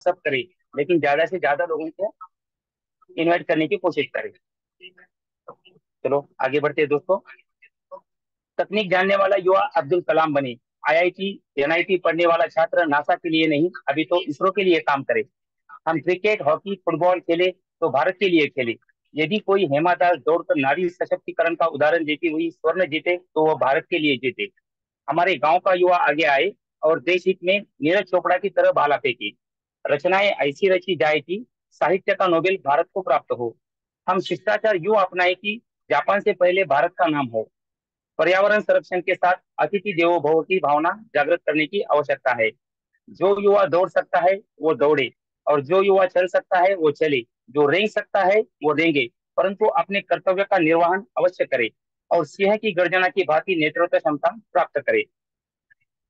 सब करें, लेकिन ज्यादा से ज्यादा लोगों को इनवाइट करने की कोशिश करें। चलो आगे बढ़ते हैं दोस्तों। तकनीक जानने वाला युवा अब्दुल कलाम बने। आईआईटी एनआईटी पढ़ने वाला छात्र नासा के लिए नहीं, अभी तो इसरो के लिए काम करे। हम क्रिकेट, हॉकी, फुटबॉल खेले तो भारत के लिए खेले। यदि कोई हेमा दास दौड़कर नारी सशक्तिकरण का उदाहरण देती हुई स्वर्ण जीते तो वह भारत के लिए जीते। हमारे गांव का युवा आगे आए और देश हित में नीरज चोपड़ा की तरह भाला फेंके। रचनाएं ऐसी रची जाए कि साहित्य का नोबेल भारत को प्राप्त हो। हम शिष्टाचार यूं अपनाए कि जापान से पहले भारत का नाम हो। पर्यावरण संरक्षण के साथ अतिथि देवो भव की भावना जागृत करने की आवश्यकता है। जो युवा दौड़ सकता है वो दौड़े, और जो युवा चल सकता है वो चले। जो रेंग सकता है वो रेंगे, परंतु अपने कर्तव्य का निर्वहन अवश्य करे और सिंह की गर्जना की भांति नेतृत्व क्षमता प्राप्त करे।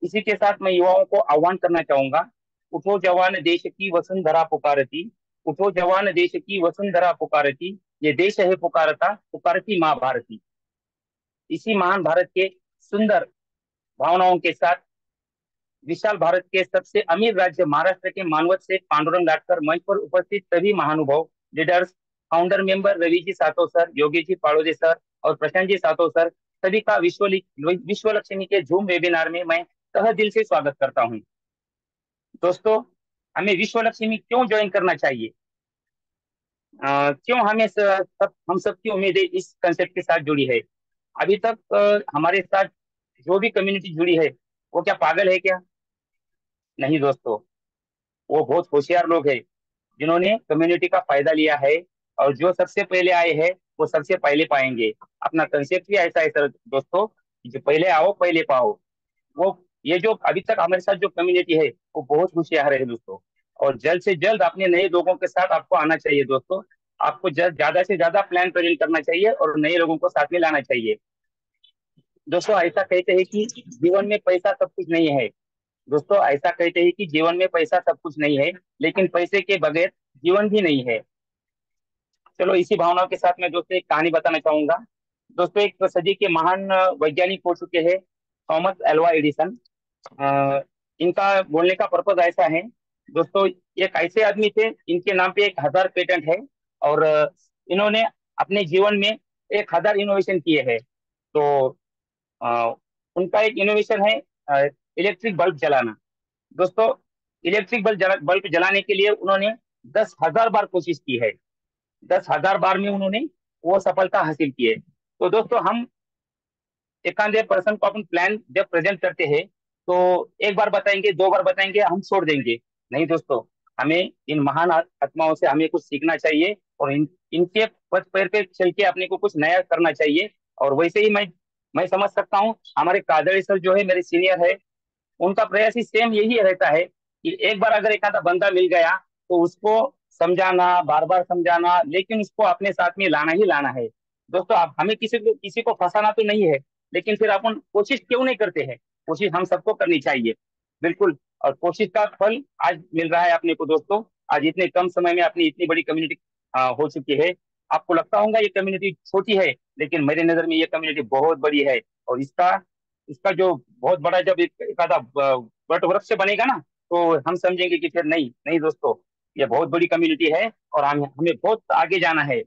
इसी के साथ मैं युवाओं को आह्वान करना चाहूंगा। उठो जवान देश की वसुंधरा पुकारती। उठो जवान देश की वसुंधरा पुकारती। ये देश है पुकारता, पुकारती माँ भारती। इसी महान भारत के सुंदर भावनाओं के साथ विशाल भारत के सबसे अमीर राज्य महाराष्ट्र के मानवत से पांडुरंग लाटकर मंच पर उपस्थित सभी महानुभाव, leaders, founder member Ravi ji सातो सर, योगी जी पाड़ोदे सर और प्रशांत जी सातो सर, सभी का विश्व लक्ष्मी के जूम वेबिनार में मैं तहे दिल से स्वागत करता हूँ। दोस्तों, हमें विश्व लक्ष्मी क्यों ज्वाइन करना चाहिए? क्यों हमें हम सबकी उम्मीदें इस कंसेप्ट के साथ जुड़ी है? अभी तक हमारे साथ जो भी कम्युनिटी जुड़ी है वो क्या पागल है क्या? नहीं दोस्तों, वो बहुत होशियार लोग हैं जिन्होंने कम्युनिटी का फायदा लिया है। और जो सबसे पहले आए हैं वो सबसे पहले पाएंगे। अपना कंसेप्ट भी ऐसा है सर दोस्तों, कि जो पहले आओ पहले पाओ। वो ये जो अभी तक हमारे साथ जो कम्युनिटी है वो बहुत होशियार है दोस्तों। और जल्द से जल्द अपने नए लोगों के साथ आपको आना चाहिए दोस्तों। आपको ज्यादा से ज्यादा प्लान प्रेजेंट करना चाहिए और नए लोगों को साथ में लाना चाहिए। दोस्तों, ऐसा कहते हैं कि जीवन में पैसा सब कुछ नहीं है। दोस्तों, ऐसा कहते हैं कि जीवन में पैसा सब कुछ नहीं है, लेकिन पैसे के बगैर जीवन भी नहीं है। चलो इसी भावनाओं के साथ मैं दोस्तों एक कहानी बताना चाहूंगा। दोस्तों, एक सदी के महान वैज्ञानिक हो चुके हैं थॉमस एल्वा एडिसन। अ, इनका बोलने का पर्पज ऐसा है दोस्तों। एक ऐसे आदमी थे, इनके नाम पे 1,000 पेटेंट है। और इन्होंने अपने जीवन में 1,000 इनोवेशन किए हैं। तो अ, उनका एक इनोवेशन है इलेक्ट्रिक बल्ब जलाना। दोस्तों, इलेक्ट्रिक बल्ब जलाने के लिए उन्होंने 10,000 बार कोशिश की है। 10,000 बार में उन्होंने वो सफलता हासिल की है। तो दोस्तों, हम एक आधे पर्सन को अपन प्लान जब प्रेजेंट करते हैं तो एक बार बताएंगे, दो बार बताएंगे, हम छोड़ देंगे। नहीं दोस्तों, हमें इन महान आत्माओं से हमें कुछ सीखना चाहिए और इनके पथ पैर पे चल के अपने को कुछ नया करना चाहिए। और वैसे ही मैं समझ सकता हूँ, हमारे कादरी सर जो है मेरे सीनियर है, उनका प्रयास ही सेम यही रहता है कि एक बार अगर एक आधा बंदा मिल गया तो उसको समझाना, बार बार समझाना, लेकिन उसको अपने साथ में लाना ही लाना है। दोस्तों, आप हमें किसी को फंसाना तो नहीं है, लेकिन फिर अपन कोशिश क्यों नहीं करते हैं? कोशिश हम सबको करनी चाहिए, बिल्कुल। और कोशिश का फल आज मिल रहा है अपने को दोस्तों। आज इतने कम समय में अपनी इतनी बड़ी कम्युनिटी हो चुकी है। आपको लगता होगा ये कम्युनिटी छोटी है, लेकिन मेरे नजर में ये कम्युनिटी बहुत बड़ी है। और इसका इसका जो बहुत बड़ा जब एक आधा वट वृक्ष बनेगा ना, तो हम समझेंगे कि फिर नहीं नहीं दोस्तों, ये बहुत बड़ी कम्युनिटी है और हमें बहुत आगे जाना है।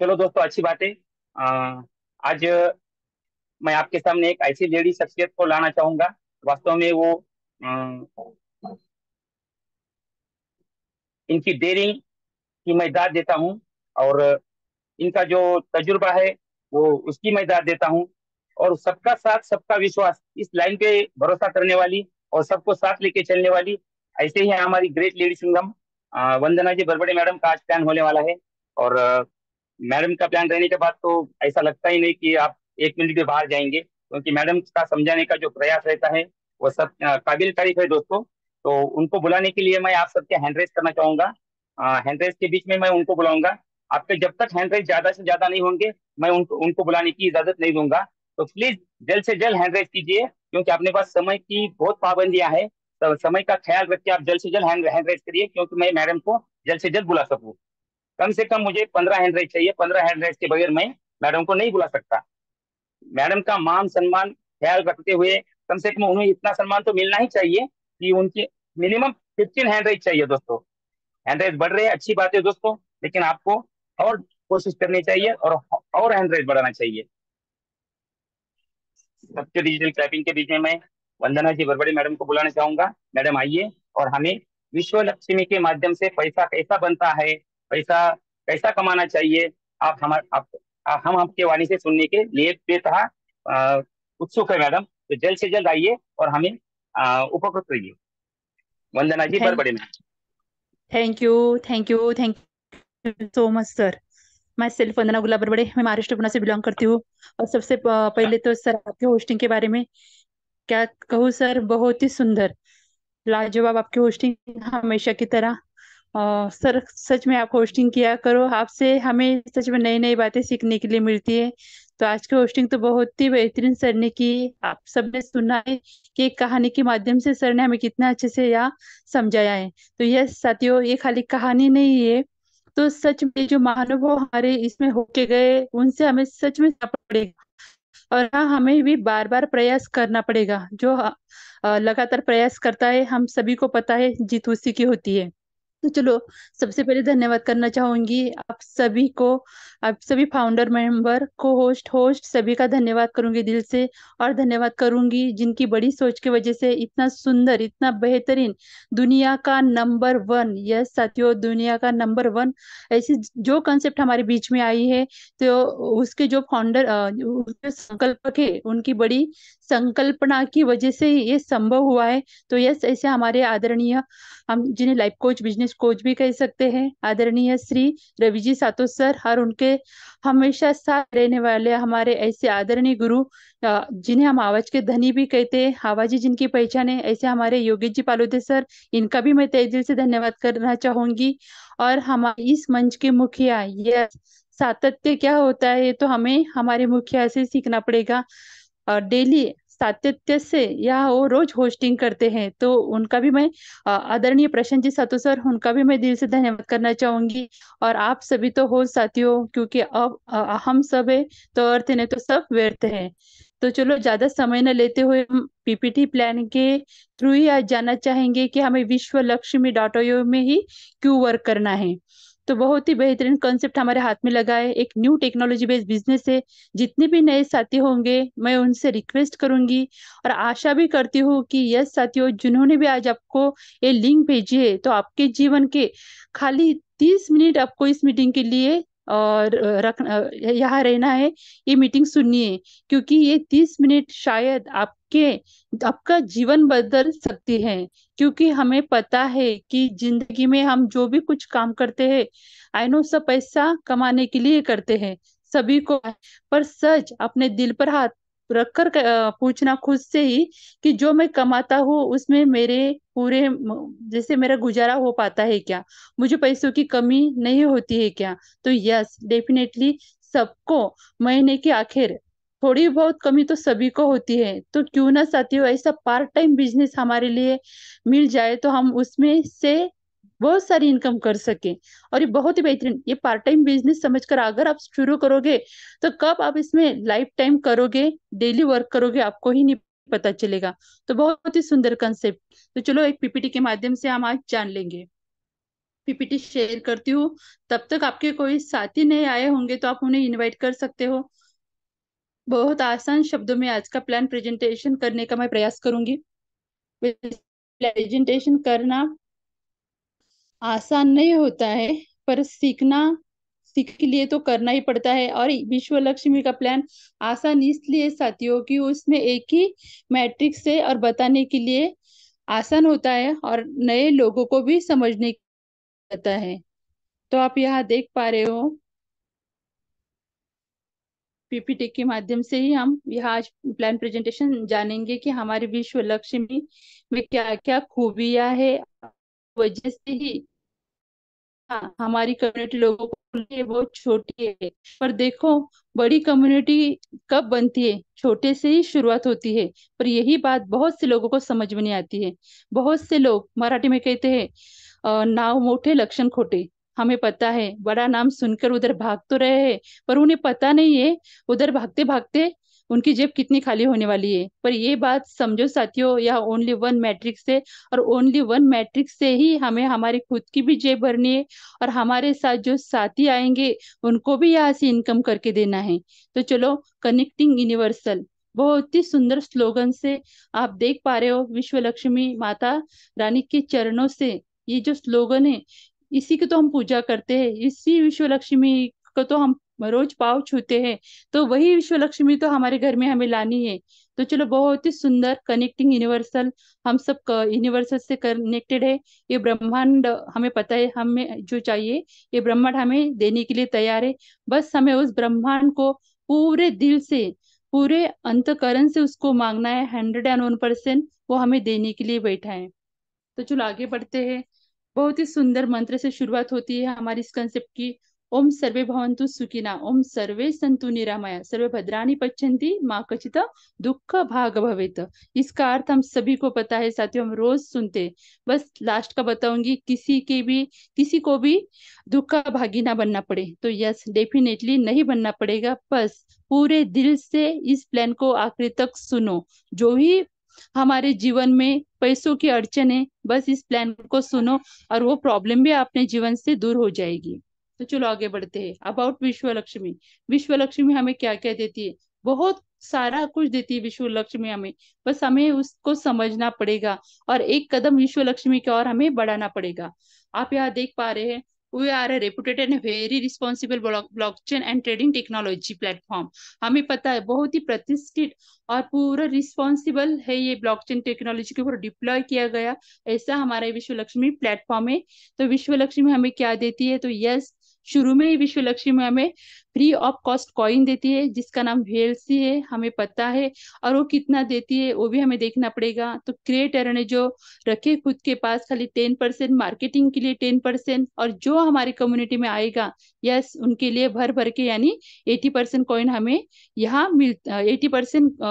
चलो दोस्तों, अच्छी बात है। आज मैं आपके सामने एक ऐसी लेडी शख्सियत को लाना चाहूंगा। वास्तव में वो इनकी डेयरिंग की मैं दाद देता हूँ, और इनका जो तजुर्बा है वो उसकी मैं दाद देता हूँ। और सबका साथ सबका विश्वास, इस लाइन पे भरोसा करने वाली और सबको साथ लेके चलने वाली, ऐसे ही है हमारी ग्रेट लेडी सिंघम वंदना जी बरबड़े मैडम का आज प्लान होने वाला है। और मैडम का प्लान रहने के बाद तो ऐसा लगता ही नहीं कि आप 1 मिनट भी बाहर जाएंगे, क्योंकि मैडम का समझाने का जो प्रयास रहता है वो सब काबिल तारीफ है दोस्तों। तो उनको बुलाने के लिए मैं आप सबके हैंड रेस करना चाहूंगा। हैंड रेस के बीच में मैं उनको बुलाऊंगा। आपके जब तक हैंड रेस ज्यादा से ज्यादा नहीं होंगे, मैं उनको उनको बुलाने की इजाजत नहीं दूंगा। तो प्लीज जल्द से जल्द हैंड रेस कीजिए, क्योंकि अपने पास समय की बहुत पाबंदियां हैं। तो समय का ख्याल रख के आप जल्द से जल्द हैंड रेस करिए, क्योंकि मैं मैडम को जल्द से जल्द बुला सकूं। कम से कम मुझे 15 हैंड रेस चाहिए। 15 हैंड रेस के बगैर मैं मैडम को नहीं बुला सकता। मैडम का मान सम्मान ख्याल रखते हुए कम से कम उन्हें इतना सम्मान तो मिलना ही चाहिए कि उनकी मिनिमम 15 हैंड रेज चाहिए दोस्तों। हैंड रेज बढ़ रहे हैं, अच्छी बात है दोस्तों, लेकिन आपको और कोशिश करनी चाहिए, और हैंड रेज बढ़ाना चाहिए। सबसे डिजिटल क्लैपिंग के बीच में मैं वंदना जी बरबड़े मैडम को बुलाना चाहूंगा। मैडम आइए, और हमें विश्व लक्ष्मी के माध्यम से पैसा कैसा बनता है, पैसा कैसा कमाना चाहिए, आप हम आप, हम आपके वाणी से सुनने के लिए बेतहा उत्सुक है मैडम। तो जल्द से जल्द आइए और हमें उपकृत करिए। Vandana ji thank Barbade madam. Thank you thank you thank you so much sir. मैं सेल्फ वंदना गुलाब बड़बड़े, मैं महाराष्ट्र पुणे से बिलोंग करती हूँ। और सबसे पहले तो सर आपके होस्टिंग के बारे में क्या कहूँ सर, बहुत ही सुंदर, लाजवाब आपकी होस्टिंग हमेशा की तरह। सर सच में आप होस्टिंग किया करो, आपसे हमें सच में नई नई बातें सीखने के लिए मिलती है। तो आज की होस्टिंग तो बहुत ही बेहतरीन सर ने की। आप सबने सुना है कि एक कहानी के माध्यम से सर ने हमें कितना अच्छे से यहाँ समझाया है। तो यह साथियों, ये खाली कहानी नहीं है। तो सच में जो महानुभव हमारे इसमें होके गए, उनसे हमें सच में सीखना पड़ेगा। और हाँ, हमें भी बार बार प्रयास करना पड़ेगा। जो लगातार प्रयास करता है, हम सभी को पता है जीत उसी की होती है। तो चलो, सबसे पहले धन्यवाद करना चाहूंगी आप सभी को, आप सभी फाउंडर मेंबर को होस्ट होस्ट सभी का धन्यवाद करूंगी दिल से। और धन्यवाद करूंगी जिनकी बड़ी सोच की वजह से इतना सुंदर, इतना बेहतरीन, दुनिया का नंबर वन, यस साथियों, दुनिया का नंबर वन ऐसी जो कंसेप्ट हमारे बीच में आई है। तो उसके जो फाउंडर, उसके संकल्पक है, उनकी बड़ी संकल्पना की वजह से ही ये संभव हुआ है। तो यस, ऐसे हमारे आदरणीय, हम जिन्हें लाइफ कोच, बिजनेस कोच भी कह सकते हैं, आदरणीय श्री रवि जी सातो सर, और उनके हमेशा साथ रहने वाले हमारे ऐसे आदरणीय गुरु, जिन्हें हम आवाज के धनी भी कहते हैं, आवाज ही जिनकी पहचान है, ऐसे हमारे योगेश जी पालोदे सर, इनका भी मैं तहे दिल से धन्यवाद करना चाहूंगी। और हमारे इस मंच के मुखिया, यस, सातत्य क्या होता है ये तो हमें हमारे मुखिया से सीखना पड़ेगा। डेली सातत्य से या वो रोज होस्टिंग करते हैं, तो उनका भी मैं, आदरणीय प्रशांत जी सातु सर, उनका भी मैं दिल से धन्यवाद करना चाहूंगी। और आप सभी तो हो साथियों, क्योंकि अब हम सब है तो अर्थ है, नहीं तो सब व्यर्थ है। तो चलो, ज्यादा समय न लेते हुए हम पीपीटी प्लान के थ्रू ही आज जानना चाहेंगे कि हमें विश्व लक्ष्मी डॉट io में ही क्यों वर्क करना है। तो बहुत ही बेहतरीन कॉन्सेप्ट हमारे हाथ में लगा है, एक न्यू टेक्नोलॉजी बेस्ड बिजनेस है। जितने भी नए साथी होंगे, मैं उनसे रिक्वेस्ट करूंगी और आशा भी करती हूँ कि यस साथियों, जिन्होंने भी आज आपको ये लिंक भेजी है, तो आपके जीवन के खाली 30 मिनट आपको इस मीटिंग के लिए और यहाँ रहना है, ये मीटिंग सुननी है। क्योंकि ये 30 मिनट शायद आपका जीवन बदल सकती है। क्योंकि हमें पता है कि जिंदगी में हम जो भी कुछ काम करते हैं, आई नो, सब पैसा कमाने के लिए करते हैं, सभी को। पर सच अपने दिल पर हाथ रखकर पूछना खुद से ही कि जो मैं कमाता हूँ उसमें मेरे पूरे जैसे मेरा गुजारा हो पाता है क्या, मुझे पैसों की कमी नहीं होती है क्या। तो यस, डेफिनेटली सबको महीने के आखिर थोड़ी बहुत कमी तो सभी को होती है। तो क्यों ना साथियों, ऐसा पार्ट टाइम बिजनेस हमारे लिए मिल जाए, तो हम उसमें से बहुत सारी इनकम कर सके। और ये बहुत ही बेहतरीन, ये पार्ट टाइम बिजनेस समझकर अगर आप शुरू करोगे, तो कब आप इसमें लाइफ टाइम करोगे, डेली वर्क करोगे, आपको ही नहीं पता चलेगा। तो बहुत ही सुंदर कंसेप्ट। तो चलो, एक पीपीटी के माध्यम से हम आज जान लेंगे। पीपीटी शेयर करती हूँ। तब तक आपके कोई साथी नहीं आए होंगे, तो आप उन्हें इनवाइट कर सकते हो। बहुत आसान शब्दों में आज का प्लान प्रेजेंटेशन करने का मैं प्रयास करूंगी। प्रेजेंटेशन करना आसान नहीं होता है, पर सीख के लिए तो करना ही पड़ता है। और विश्व लक्ष्मी का प्लान आसान इसलिए साथियों कि उसमें एक ही मैट्रिक्स से और बताने के लिए आसान होता है, और नए लोगों को भी समझने आता है। तो आप यहाँ देख पा रहे हो, पीपीटी के माध्यम से ही हम यहाँ आज प्लान प्रेजेंटेशन जानेंगे कि हमारी विश्व लक्ष्मी में क्या क्या खूबियां है, वजह से ही, हाँ, हमारी कम्युनिटी लोगों को लिए बहुत छोटी है। पर देखो, बड़ी कम्युनिटी कब बनती है, छोटे से ही शुरुआत होती है। पर यही बात बहुत से लोगों को समझ में नहीं आती है। बहुत से लोग मराठी में कहते हैं, नाव मोठे लक्षण खोटे। हमें पता है, बड़ा नाम सुनकर उधर भाग तो रहे हैं, पर उन्हें पता नहीं है उधर भागते भागते उनकी जेब कितनी खाली होने वाली है। पर ये बात समझो साथियों, यह ओनली वन मैट्रिक्स है, और ओनली वन मैट्रिक्स से ही हमें हमारी खुद की भी जेब भरनी है, और हमारे साथ जो साथी आएंगे उनको भी यहाँ से इनकम करके देना है। तो चलो, कनेक्टिंग यूनिवर्सल, बहुत ही सुंदर स्लोगन से आप देख पा रहे हो, विश्व लक्ष्मी माता रानी के चरणों से ये जो स्लोगन है, इसी की तो हम पूजा करते हैं, इसी विश्व लक्ष्मी को तो हम रोज पाँव छूते हैं। तो वही विश्व लक्ष्मी तो हमारे घर में हमें लानी है। तो चलो, बहुत ही सुंदर कनेक्टिंग यूनिवर्सल, हम सब यूनिवर्सल से कनेक्टेड है। ये ब्रह्मांड हमें पता है हमें जो चाहिए, ये ब्रह्मांड हमें देने के लिए तैयार है। बस हमें उस ब्रह्मांड को पूरे दिल से, पूरे अंतकरण से उसको मांगना है, 101%। वो हमें देने के लिए बैठा है। तो चलो आगे बढ़ते हैं। बहुत ही सुंदर मंत्र से शुरुआत होती है हमारी इस कंसेप्ट की। ओम सर्वे भवन्तु सुखिना, ओम सर्वे संतु निरामया, सर्वे भद्राणि पश्यन्ति माँ कचित दुख भाग भवेत। इसका अर्थ हम सभी को पता है साथियों, हम रोज सुनते हैं। बस लास्ट का बताऊंगी, किसी को भी दुख का भागी ना बनना पड़े। तो यस, डेफिनेटली नहीं बनना पड़ेगा। बस पूरे दिल से इस प्लान को आखिरी तक सुनो। जो ही हमारे जीवन में पैसों की अड़चन है, बस इस प्लान को सुनो, और वो प्रॉब्लम भी अपने जीवन से दूर हो जाएगी। तो चलो आगे बढ़ते हैं। अबाउट विश्व लक्ष्मी, विश्व लक्ष्मी हमें क्या क्या देती है? बहुत सारा कुछ देती है विश्व लक्ष्मी हमें, बस हमें उसको समझना पड़ेगा, और एक कदम विश्व लक्ष्मी की ओर हमें बढ़ाना पड़ेगा। आप यहाँ देख पा रहे हैं, we are a reputed and very responsible blockchain and trading technology platform. हमें पता है, बहुत ही प्रतिष्ठित और पूरा रिस्पॉन्सिबल है ये ब्लॉकचेन टेक्नोलॉजी के ऊपर डिप्लॉय किया गया, ऐसा हमारा विश्व लक्ष्मी प्लेटफॉर्म है। तो विश्व लक्ष्मी हमें क्या देती है? तो यस, शुरू में ही विश्व लक्ष्मी हमें फ्री ऑफ कॉस्ट कॉइन देती है, जिसका नाम VLC है, हमें पता है। और वो कितना देती है वो भी हमें देखना पड़ेगा। तो क्रिएटर ने जो रखे खुद के पास खाली 10%, मार्केटिंग के लिए 10%, और जो हमारी कम्युनिटी में आएगा, यस, उनके लिए भर भर के, यानी 80% कॉइन हमें यहाँ मिल, 80%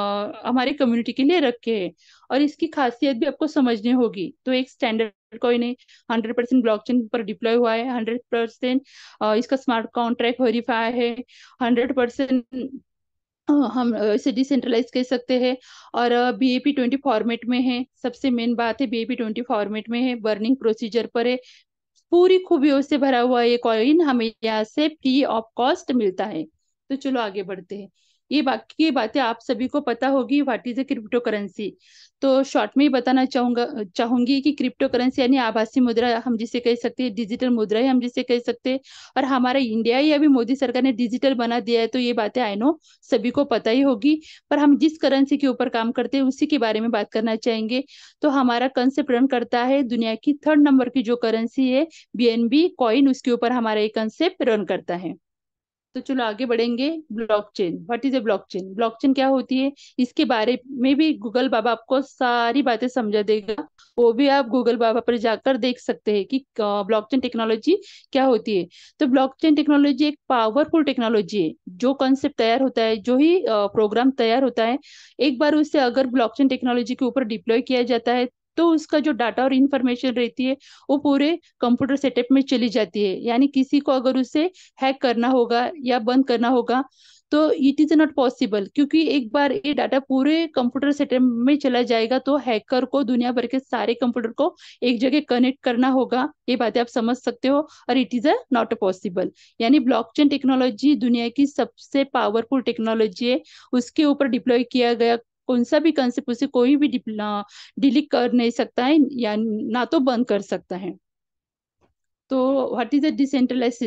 हमारे कम्युनिटी के लिए रखे हैं। और इसकी खासियत भी आपको समझनी होगी। तो एक स्टैंडर्ड कॉइन है, 100% ब्लॉकचेन पर डिप्लॉय हुआ है, 100% इसका स्मार्ट कॉन्ट्रैक्ट वेरीफाई है, 100% हम इसे डिसेंट्रलाइज कह सकते हैं। और BAP20 फॉर्मेट में है, सबसे मेन बात है BAP20 फॉर्मेट में है, बर्निंग प्रोसीजर पर है, पूरी खूबियों से भरा हुआ ये कॉइन हमें यहाँ से फ्री ऑफ कॉस्ट मिलता है। तो चलो आगे बढ़ते हैं। ये बाकी की बातें आप सभी को पता होगी, what is a crypto currency. तो शॉर्ट में ही बताना चाहूंगी कि क्रिप्टो करेंसी यानी आभासी मुद्रा हम जिसे कह सकते हैं, डिजिटल मुद्रा ही हम जिसे कह सकते हैं। और हमारा इंडिया ही अभी मोदी सरकार ने डिजिटल बना दिया है, तो ये बातें आई नो सभी को पता ही होगी। पर हम जिस करेंसी के ऊपर काम करते हैं उसी के बारे में बात करना चाहेंगे। तो हमारा कंसेप्ट रन करता है दुनिया की 3rd नंबर की जो करेंसी है, BNB कॉइन, उसके ऊपर हमारा ये कंसेप्ट रन करता है। तो चलो आगे बढ़ेंगे। Blockchain, what is a blockchain? Blockchain क्या होती है, इसके बारे में भी गूगल बाबा आपको सारी बातें समझा देगा। वो भी आप गूगल बाबा पर जाकर देख सकते हैं कि ब्लॉकचेन टेक्नोलॉजी क्या होती है। तो ब्लॉकचेन टेक्नोलॉजी एक पावरफुल टेक्नोलॉजी है। जो कॉन्सेप्ट तैयार होता है, जो ही प्रोग्राम तैयार होता है, एक बार उसे अगर ब्लॉकचेन टेक्नोलॉजी के ऊपर डिप्लॉय किया जाता है, तो उसका जो डाटा और इंफॉर्मेशन रहती है वो पूरे कंप्यूटर सेटअप में चली जाती है। यानी किसी को अगर उसे हैक करना होगा या बंद करना होगा, तो इट इज नॉट पॉसिबल, क्योंकि एक बार ये डाटा पूरे कंप्यूटर सेटअप में चला जाएगा तो हैकर को दुनिया भर के सारे कंप्यूटर को एक जगह कनेक्ट करना होगा। ये बातें आप समझ सकते हो, और it is a not possible. यानी ब्लॉकचेन टेक्नोलॉजी दुनिया की सबसे पावरफुल टेक्नोलॉजी है। उसके ऊपर डिप्लॉय किया गया कौन सा भी कंसेप्ट उसे कोई भी डिलीट कर नहीं सकता है, या ना तो बंद कर सकता है। तो what is a decentralise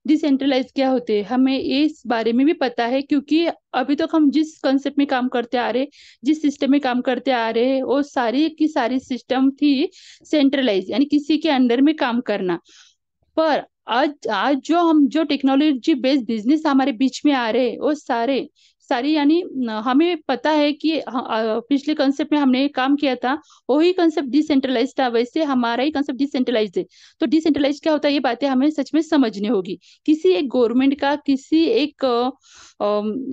decentralise क्या होते हैं, हमें इस बारे में भी पता है, क्योंकि अभी तक हम जिस कंसेप्ट में काम करते आ रहे, जिस सिस्टम में काम करते आ रहे हैं, वो सारी की सारी सिस्टम थी सेंट्रलाइज, यानी किसी के अंडर में काम करना। पर आज आज जो टेक्नोलॉजी बेस्ड बिजनेस हमारे बीच में आ रहे हैं, वो सारे सारी यानी हमें पता है कि पिछले कंसेप्ट में हमने काम किया था, वही कंसेप्ट डिसेंट्रलाइज था, वैसे हमारा ही कंसेप्ट डिसेंट्रलाइज है। तो डिसेंट्रलाइज क्या होता है, ये बातें हमें सच में समझनी होगी। किसी एक गवर्नमेंट का, किसी एक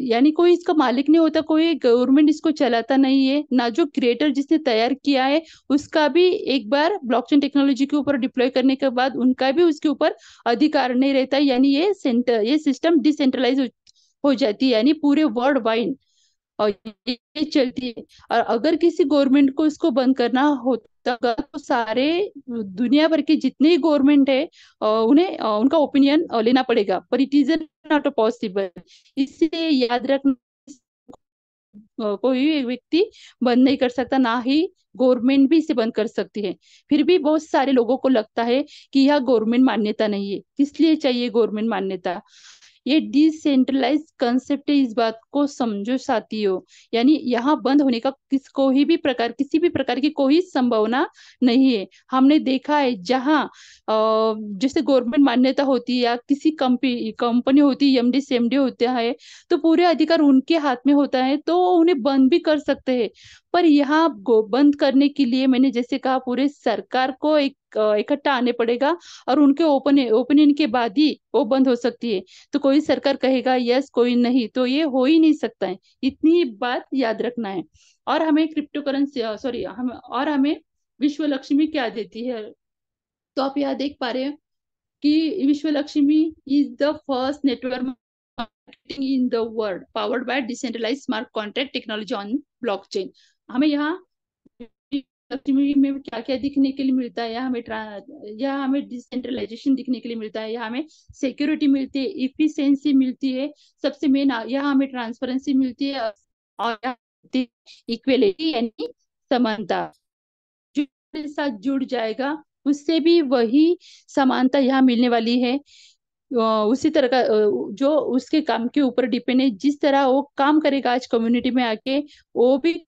यानी कोई इसका मालिक नहीं होता, कोई गवर्नमेंट इसको चलाता नहीं है ना, जो क्रिएटर जिसने तैयार किया है उसका भी एक बार ब्लॉकचेन टेक्नोलॉजी के ऊपर डिप्लॉय करने के बाद उनका भी उसके ऊपर अधिकार नहीं रहता है। यानी ये सिस्टम डिसेंट्रलाइज हो जाती है, यानी पूरे वर्ल्ड वाइड और ये चलती है। और अगर किसी गवर्नमेंट को इसको बंद करना होता तो सारे दुनिया भर के जितने ही गवर्नमेंट है उन्हें उनका ओपिनियन लेना पड़ेगा, पर इट इज नॉट पॉसिबल। इसलिए याद रखना, कोई भी व्यक्ति बंद नहीं कर सकता, ना ही गवर्नमेंट भी इसे बंद कर सकती है। फिर भी बहुत सारे लोगों को लगता है कि यह गवर्नमेंट मान्यता नहीं है। किस लिए चाहिए गवर्नमेंट मान्यता? ये डिसेंट्रलाइज कंसेप्ट है, इस बात को समझो साथियों। यानी यहाँ बंद होने का किसी भी प्रकार की कोई संभावना नहीं है। हमने देखा है जहाँ जैसे गवर्नमेंट मान्यता होती है या किसी कंपनी होती है, एमडी सीएमडी होता है, तो पूरे अधिकार उनके हाथ में होता है, तो उन्हें बंद भी कर सकते हैं। पर यहाँ बंद करने के लिए मैंने जैसे कहा, पूरे सरकार को एक इकट्ठा आने पड़ेगा, और उनके ओपिनियन के बाद ही वो बंद हो सकती है। तो कोई सरकार कहेगा यस, कोई नहीं, तो ये हो ही नहीं सकता है। इतनी बात याद रखना है। और हमें क्रिप्टो करेंसी, सॉरी, हमें विश्व लक्ष्मी क्या देती है? तो आप यहाँ देख पा रहे हैं कि Vishwa Lakshmi is the first network marketing in the world powered by decentralise smart contract technology on blockchain. हमें यहाँ लक्ष्मी में क्या क्या दिखने के लिए मिलता है? यहाँ हमें डिसेंट्रलाइजेशन दिखने के लिए मिलता है, यहाँ हमें सिक्योरिटी मिलती है, इफिशियंसी मिलती है, सबसे मेन यहाँ हमें ट्रांसपेरेंसी मिलती है, और इक्वेलिटी यानी समानता। जो के साथ जुड़ जाएगा उससे भी वही समानता यहाँ मिलने वाली है। उसी तरह का जो उसके काम के ऊपर डिपेंड है, जिस तरह वो काम करेगा आज कम्युनिटी में आके, वो भी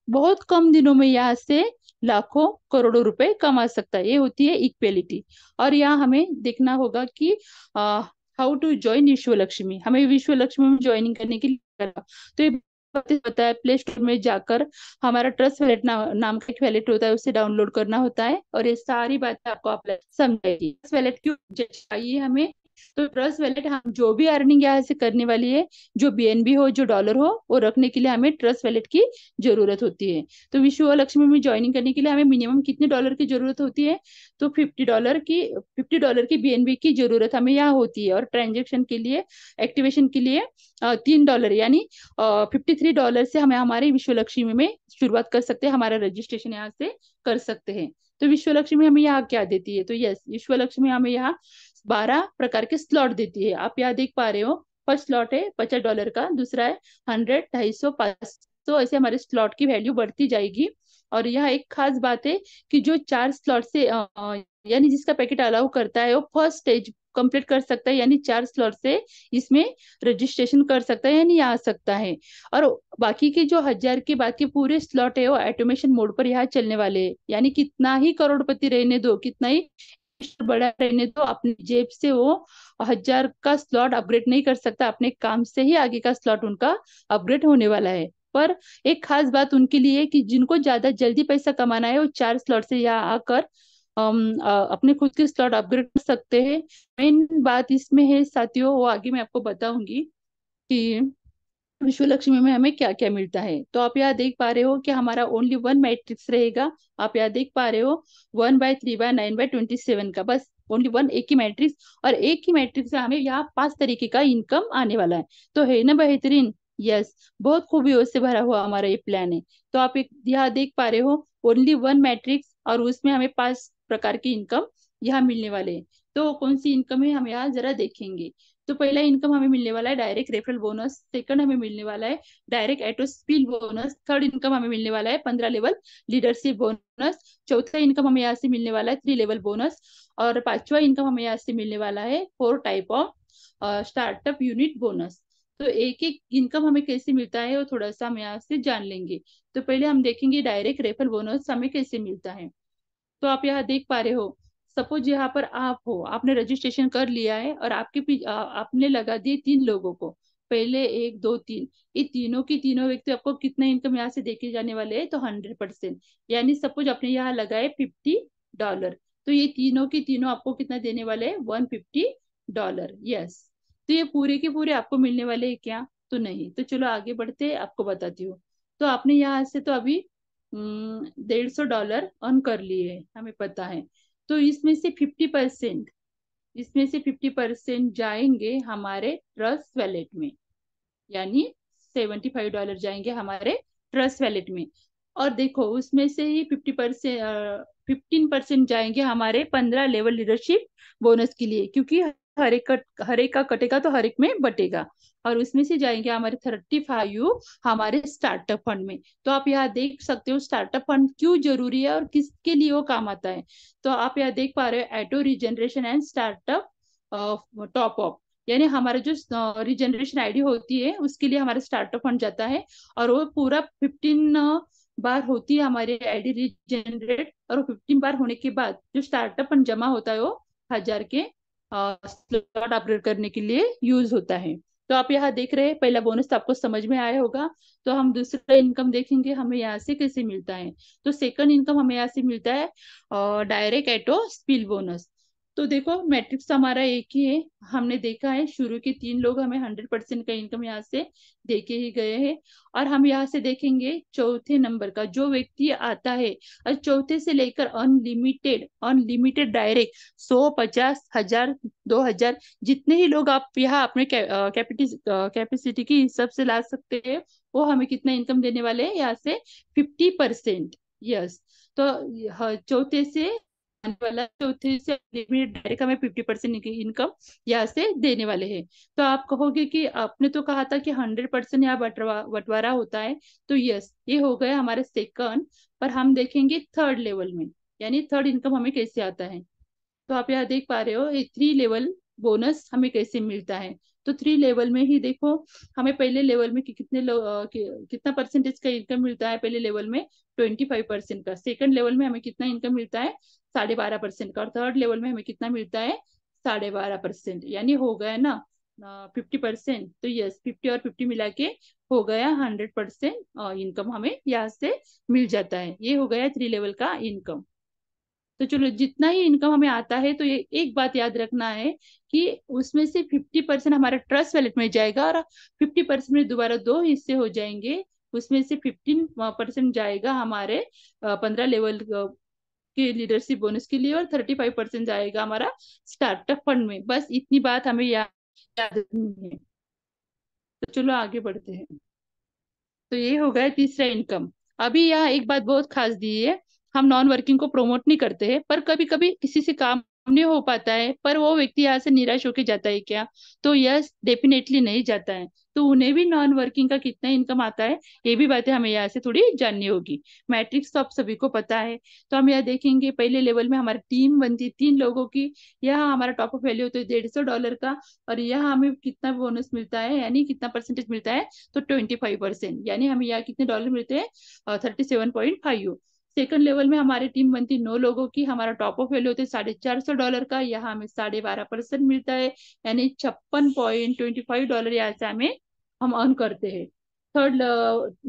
बहुत कम दिनों में यहाँ से लाखों करोड़ों रुपए कमा सकता है। ये होती है इक्वेलिटी। और यहाँ हमें देखना होगा कि हाउ टू ज्वाइन विश्व लक्ष्मी। हमें विश्व लक्ष्मी में ज्वाइनिंग करने के लिए तो ये होता है, प्ले स्टोर में जाकर हमारा ट्रस्ट वैलेट नाम का एक वैलेट होता है, उसे डाउनलोड करना होता है, और ये सारी बातें आपको आप समझाएगी। ट्रस्ट वैलेट क्यों चाहिए हमें? तो ट्रस्ट वैलेट हम जो भी अर्निंग यहाँ से करने वाली है, जो बीएनबी हो, जो डॉलर हो, वो रखने के लिए हमें ट्रस्ट वैलेट की जरूरत होती है। तो विश्व लक्ष्मी में ज्वाइनिंग करने के लिए हमें मिनिमम कितने डॉलर की जरूरत होती है? तो $50 की बीएनबी की जरूरत हमें यहाँ होती है। और ट्रांजेक्शन के लिए, एक्टिवेशन के लिए $3, यानी $53 से हमें हमारे विश्व लक्ष्मी में शुरुआत कर सकते हैं, हमारा रजिस्ट्रेशन यहाँ से कर सकते हैं। तो विश्व लक्ष्मी हमें यहाँ क्या देती है? तो यस, विश्व लक्ष्मी हमें यहाँ 12 प्रकार के स्लॉट देती है। आप यहाँ देख पा रहे हो, फर्स्ट स्लॉट है $50 का, दूसरा है 100, 250, 500, ऐसे हमारे स्लॉट की वैल्यू बढ़ती जाएगी। और यहाँ एक खास बात है कि जो 4 स्लॉट से यानी जिसका पैकेट अलाउ करता है वो फर्स्ट स्टेज कंप्लीट कर सकता है, यानी 4 स्लॉट से इसमें रजिस्ट्रेशन कर सकता है, यानी आ सकता है। और बाकी के जो 1000 के बाद के पूरे स्लॉट है वो ऑटोमेशन मोड पर यहाँ चलने वाले हैं। यानी कितना ही करोड़पति रहने दो, कितना ही बड़ा रहने दो, अपनी जेब से वो 1000 का स्लॉट अपग्रेड नहीं कर सकता, अपने काम से ही आगे का स्लॉट उनका अपग्रेड होने वाला है। पर एक खास बात उनके लिए है कि जिनको ज्यादा जल्दी पैसा कमाना है वो 4 स्लॉट से यहाँ आकर अपने खुद के स्लॉट अपग्रेड कर सकते हैं। मेन बात इसमें है साथियों, वो आगे मैं आपको बताऊंगी कि विश्व लक्ष्मी में हमें क्या क्या मिलता है। तो आप यहाँ देख पा रहे हो कि हमारा ओनली वन मैट्रिक्स रहेगा। आप यहाँ देख पा रहे हो 1/3/9/27 का, बस ओनली वन, एक ही मैट्रिक्स, और एक ही मैट्रिक्स से हमें यहाँ 5 तरीके का इनकम आने वाला है। तो है ना बेहतरीन? यस, बहुत खूबियों से भरा हुआ हमारा ये प्लान है। तो आप एक यहाँ देख पा रहे हो ओनली वन मैट्रिक्स, और उसमें हमें 5 प्रकार की इनकम यहाँ मिलने वाले हैं। तो कौन सी इनकम है हम यहाँ जरा देखेंगे। तो पहला इनकम हमें मिलने वाला है डायरेक्ट रेफरल बोनस, सेकंड हमें मिलने वाला है डायरेक्ट एटो स्पिल बोनस, थर्ड इनकम हमें मिलने वाला है 15 लेवल लीडरशिप बोनस, चौथा इनकम हमें यहाँ से मिलने वाला है 3 लेवल बोनस, और पांचवा इनकम हमें यहाँ से मिलने वाला है 4 type of startup unit bonus. तो एक एक इनकम हमें कैसे मिलता है वो थोड़ा सा हम यहाँ से जान लेंगे। तो पहले हम देखेंगे डायरेक्ट रेफरल बोनस हमें कैसे मिलता है। तो आप यहाँ देख पा रहे हो, सपोज यहाँ पर आप हो, आपने रजिस्ट्रेशन कर लिया है, और आपने लगा दिए 3 लोगों को, पहले 1, 2, 3, ये तीनों की तीनों व्यक्ति आपको कितना इनकम यहाँ से देके जाने वाले हैं? तो 100%, यानी सपोज आपने यहाँ लगाए $50, तो ये तीनों की तीनों आपको कितना देने वाले हैं? $150। यस, तो ये पूरे के पूरे आपको मिलने वाले हैं क्या? तो नहीं। तो चलो आगे बढ़ते, आपको बताती हूँ। तो आपने यहाँ से तो अभी $150 अर्न कर लिए है, हमें पता है। तो इसमें से 50% जाएंगे हमारे ट्रस्ट वैलेट में। यानी $75 जाएंगे हमारे ट्रस्ट वैलेट में। और देखो उसमें से ही 15% जाएंगे हमारे 15 लेवल लीडरशिप बोनस के लिए, क्योंकि हर एक का कटेगा तो हर एक में बटेगा। और उसमें से जाएंगे हमारे 35 हमारे स्टार्टअप फंड में। तो आप यहाँ देख सकते हो स्टार्टअप फंड क्यों जरूरी है और किसके लिए वो काम आता है। तो आप यहाँ देख पा रहे हो auto regeneration and startup top up, यानी हमारा जो रिजनरेशन आईडी होती है उसके लिए हमारा स्टार्टअप फंड जाता है। और वो पूरा 15 बार होती है हमारी आईडी रीजनरेट, और वो 15 बार होने के बाद जो स्टार्टअप फंड जमा होता है वो 1000 के स्लॉट अपग्रेड करने के लिए यूज होता है। तो आप यहाँ देख रहे हैं पहला बोनस तो आपको समझ में आया होगा। तो हम दूसरा इनकम देखेंगे हमें यहाँ से कैसे मिलता है। तो सेकंड इनकम हमें यहाँ से मिलता है डायरेक्ट एटो स्पिल बोनस। तो देखो मैट्रिक्स तो हमारा एक ही है। हमने देखा है शुरू के 3 लोग हमें 100% का इनकम यहाँ से देके ही गए हैं। और हम यहाँ से देखेंगे चौथे नंबर का जो व्यक्ति आता है, और चौथे से लेकर अनलिमिटेड अनलिमिटेड डायरेक्ट 100, 50, 1000, 2000 जितने ही लोग आप यहाँ अपने कैपेसिटी की हिसाब से ला सकते हैं, वो हमें कितना इनकम देने वाले हैं यहाँ से 50%। यस। तो चौथे से आने वाला चौथे से लिमिट डायरेक्ट हमें 50% इनकम यहाँ से देने वाले हैं। तो आप कहोगे कि आपने तो कहा था कि 100% यहाँ बंटवारा होता है। तो यस, ये हो गया हमारे सेकंड। पर हम देखेंगे थर्ड लेवल में, यानी थर्ड इनकम हमें कैसे आता है। तो आप यहाँ देख पा रहे हो ये 3 लेवल बोनस हमें कैसे मिलता है। तो 3 लेवल में ही देखो हमें पहले लेवल में कितना परसेंटेज का इनकम मिलता है। पहले लेवल में 25% का, सेकंड लेवल में हमें कितना इनकम मिलता है 12.5% का, और थर्ड लेवल में हमें कितना मिलता है 12.5%, यानी हो गया ना 50%। तो यस, 50 और 50 मिला के हो गया 100% इनकम हमें यहाँ से मिल जाता है। ये हो गया 3 लेवल का इनकम। तो चलो जितना ही इनकम हमें आता है तो ये एक बात याद रखना है कि उसमें से 50% हमारा ट्रस्ट वैलेट में जाएगा, और 50% में दोबारा दो हिस्से हो जाएंगे। उसमें से 15% जाएगा हमारे 15 लेवल के लीडरशिप बोनस के लिए, और 35% जाएगा हमारा स्टार्टअप फंड में। बस इतनी बात हमें याद रखनी है। तो चलो आगे बढ़ते हैं। तो ये हो गया तीसरा इनकम। अभी यहाँ एक बात बहुत खास दी है, हम नॉन वर्किंग को प्रमोट नहीं करते हैं, पर कभी कभी किसी से काम नहीं हो पाता है, पर वो व्यक्ति यहाँ से निराश होके जाता है क्या? तो यस, डेफिनेटली नहीं जाता है। तो उन्हें भी नॉन वर्किंग का कितना इनकम आता है ये भी बातें हमें यहाँ से थोड़ी जाननी होगी। मैट्रिक्स तो आप सभी को पता है। तो हम यहाँ देखेंगे पहले लेवल में हमारी टीम बनती है 3 लोगों की। यहाँ हमारा टॉप अप वैल्यू होता है $150 का, और यहाँ हमें कितना बोनस मिलता है यानी कितना परसेंटेज मिलता है तो 25%, यानी हमें यहाँ कितने डॉलर मिलते हैं 37.5। सेकंड लेवल में हमारी टीम बनती 9 लोगों की, हमारा टॉप ऑफ वैल्यू होते हैं $450 का, यहाँ हमें 12.5% मिलता है, यानी $56.25 यहाँ से हमें हम अर्न करते हैं।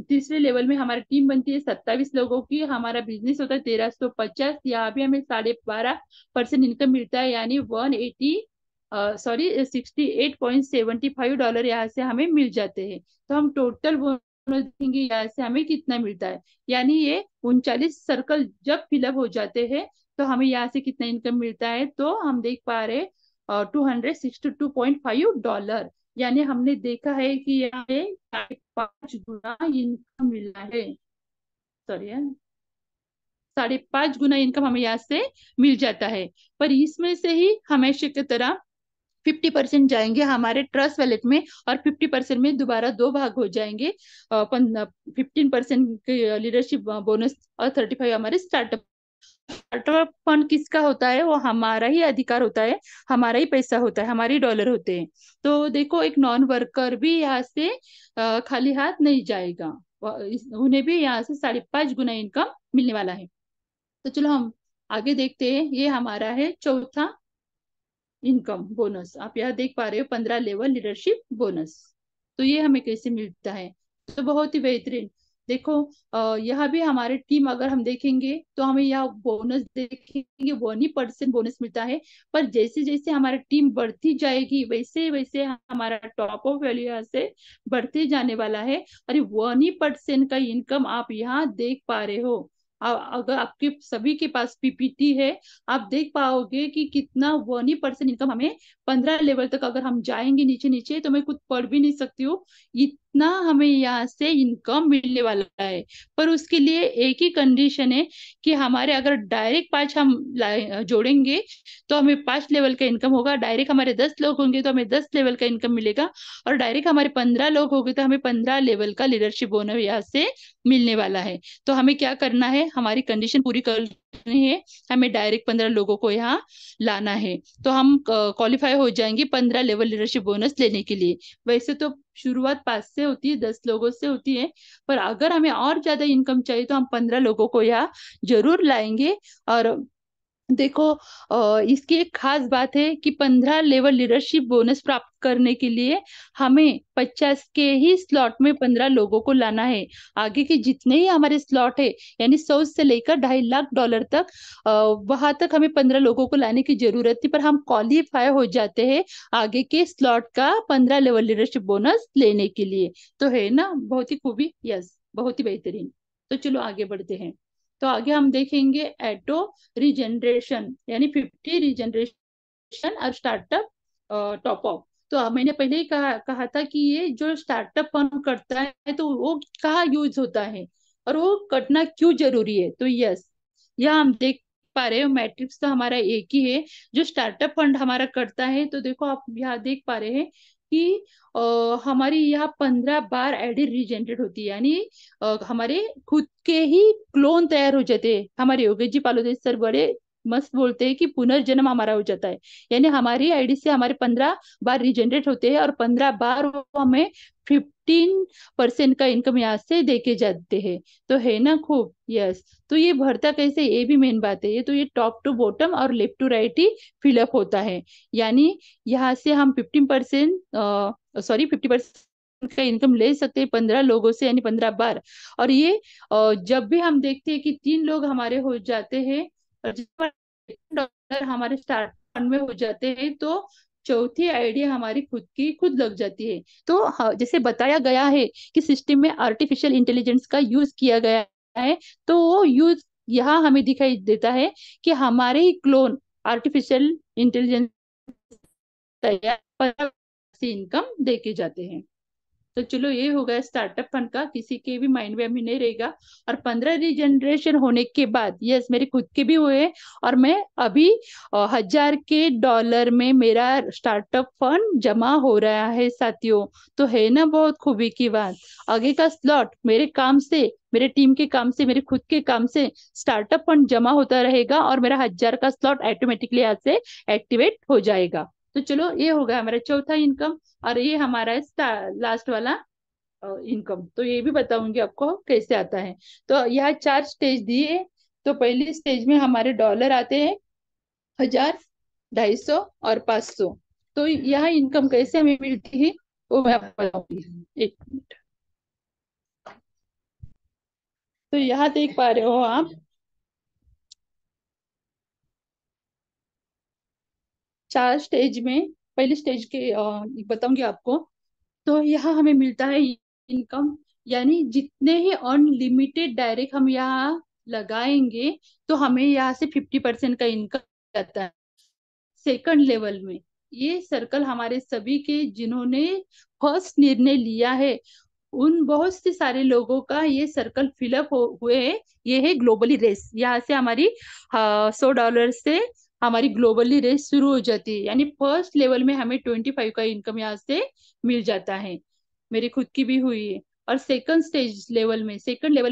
तीसरे लेवल में हमारी टीम बनती है 27 लोगों की, हमारा बिजनेस होता है 1350, यहाँ भी हमें 12.5% इनकम मिलता है, यानी 68.75 डॉलर यहाँ से हमें मिल जाते हैं। तो हम टोटल बोनस देखेंगे यहाँ से हमें कितना मिलता है, यानी ये 39 सर्कल जब फिलअप हो जाते हैं तो हमें यहाँ से कितना इनकम मिलता है। तो हम देख पा रहे $262.5, यानी हमने देखा है कि यहाँ पे 5.5 गुना इनकम मिला है। सॉरी, 5.5 गुना इनकम हमें यहाँ से मिल जाता है। पर इसमें से ही हमेशा की तरह 50% जाएंगे हमारे ट्रस्ट वैलेट में, और 50% में दोबारा दो भाग हो जाएंगे। 15% लीडरशिप बोनस और 35 हमारे स्टार्टअप। स्टार्टअप फंड किसका होता है? वो हमारा ही अधिकार होता है, हमारा ही पैसा होता है, हमारे ही डॉलर होते हैं। तो देखो एक नॉन वर्कर भी यहाँ से खाली हाथ नहीं जाएगा, उन्हें भी यहाँ से 5.5 गुना इनकम मिलने वाला है। तो चलो हम आगे देखते हैं। ये हमारा है चौथा इनकम बोनस। आप यहाँ देख पा रहे हो 15 लेवल लीडरशिप बोनस। तो ये हमें कैसे मिलता है? तो बहुत ही बेहतरीन। देखो यहाँ भी हमारे टीम अगर हम देखेंगे तो हमें यहाँ बोनस देखेंगे 1% बोनस मिलता है। पर जैसे जैसे हमारी टीम बढ़ती जाएगी वैसे वैसे हमारा टॉप ऑफ वैल्यू यहाँ से बढ़ते जाने वाला है। अरे 1% का इनकम आप यहाँ देख पा रहे हो। अगर आपके सभी के पास पीपीटी है, आप देख पाओगे कि कितना 1% इनकम हमें 15 लेवल तक अगर हम जाएंगे नीचे नीचे तो मैं कुछ पढ़ भी नहीं सकती हूँ, इतना हमें यहाँ से इनकम मिलने वाला है। पर उसके लिए एक ही कंडीशन है कि हमारे अगर डायरेक्ट 5 हम जोड़ेंगे तो हमें 5 लेवल का इनकम होगा, डायरेक्ट हमारे 10 लोग होंगे तो हमें 10 लेवल का इनकम मिलेगा, और डायरेक्ट हमारे 15 लोग होंगे तो हमें 15 लेवल का लीडरशिप बोनस यहाँ से मिलने वाला है। तो हमें क्या करना है, हमारी कंडीशन पूरी करनी है, हमें डायरेक्ट 15 लोगों को यहाँ लाना है, तो हम क्वालिफाई हो जाएंगे 15 लेवल लीडरशिप बोनस लेने के लिए। वैसे तो शुरुआत 5 से होती है, 10 लोगों से होती है, पर अगर हमें और ज्यादा इनकम चाहिए तो हम 15 लोगों को यहाँ जरूर लाएंगे। और देखो, इसकी एक खास बात है कि 15 लेवल लीडरशिप बोनस प्राप्त करने के लिए हमें 50 के ही स्लॉट में 15 लोगों को लाना है। आगे के जितने ही हमारे स्लॉट है, यानी 100 से लेकर $2.5 लाख तक, वहां तक हमें 15 लोगों को लाने की जरूरत थी, पर हम क्वालिफाई हो जाते हैं आगे के स्लॉट का 15 लेवल लीडरशिप बोनस लेने के लिए। तो है ना बहुत ही खूबी, यस, बहुत ही बेहतरीन। तो चलो आगे बढ़ते हैं। तो आगे हम देखेंगे एटो रीजनरेशन, यानी 50 रीजनरेशन और स्टार्टअप टॉप अप। तो मैंने पहले ही कहा था कि ये जो स्टार्टअप फंड करता है तो वो कहाँ यूज होता है और वो करना क्यों जरूरी है। तो यस, यहाँ हम देख पा रहे हो मैट्रिक्स तो हमारा एक ही है जो स्टार्टअप फंड हमारा करता है। तो देखो आप यहाँ देख पा रहे हैं कि हमारी यहाँ 15 बार आईडी रीजनरेट होती है, यानी हमारे खुद के ही क्लोन तैयार हो जाते हैं। हमारे योगेश जी पालोदे सर बड़े मस्त बोलते हैं कि पुनर्जन्म हमारा हो जाता है, यानी हमारी आईडी से हमारे 15 बार रीजनरेट होते हैं और 15 बार वो हमें 15% का इनकम यहाँ से देके जाते हैं। तो है ना खूब, यस। तो ये भरता कैसे, ये भी मेन बात है। ये तो ये टॉप टू बॉटम और लेफ्ट टू राइट ही फिलअप होता है, यानी यहाँ से हम 15%, सॉरी 50% का इनकम ले सकते हैं 15 लोगों से, यानी 15 बार। और ये जब भी हम देखते हैं कि 3 लोग हमारे हो जाते हैं और जब डॉलर हमारे स्टार्ट फंड में हो जाते हैं तो चौथी आइडिया हमारी खुद की खुद लग जाती है। तो जैसे बताया गया है कि सिस्टम में आर्टिफिशियल इंटेलिजेंस का यूज किया गया है, तो वो यूज यहाँ हमें दिखाई देता है कि हमारे ही क्लोन आर्टिफिशियल इंटेलिजेंस तैयार से इनकम देके जाते हैं। तो चलो ये हो गया स्टार्टअप फंड का, किसी के भी माइंड में अभी नहीं रहेगा। और 15 रीजनरेशन होने के बाद, यस मेरे खुद के भी हुए, और मैं अभी 1000 के डॉलर में मेरा स्टार्टअप फंड जमा हो रहा है साथियों। तो है ना बहुत खूबी की बात। आगे का स्लॉट मेरे काम से, मेरे टीम के काम से, मेरे खुद के काम से स्टार्टअप फंड जमा होता रहेगा और मेरा 1000 का स्लॉट ऑटोमेटिकली यहाँ से एक्टिवेट हो जाएगा। तो चलो ये हो गया हमारा चौथा इनकम। और ये हमारा लास्ट वाला इनकम, तो ये भी बताऊंगी आपको कैसे आता है। तो यहाँ 4 स्टेज दिए। तो पहली स्टेज में हमारे डॉलर आते हैं 1000, 250 और 500। तो यहाँ इनकम कैसे हमें मिलती है वो मैं आपको बताऊंगी, एक मिनट। तो यहाँ देख पा रहे हो आप 4 स्टेज में, पहले स्टेज के बताऊंगी आपको। तो यहाँ हमें मिलता है इनकम, यानी जितने ही अनलिमिटेड डायरेक्ट हम यहाँ लगाएंगे तो हमें यहाँ से 50% का इनकम आता है। सेकंड लेवल में ये सर्कल हमारे सभी के जिन्होंने फर्स्ट निर्णय लिया है उन बहुत से सारे लोगों का ये सर्कल फिलअप हुए हैं। ये है ग्लोबली रेस, यहाँ से हमारी $100 से हमारी ग्लोबली रेस शुरू हो जाती है, यानी फर्स्ट लेवल में हमें 25 का इनकम यहाँ से मिल जाता है। मेरी खुद की भी हुई है। और सेकंड लेवल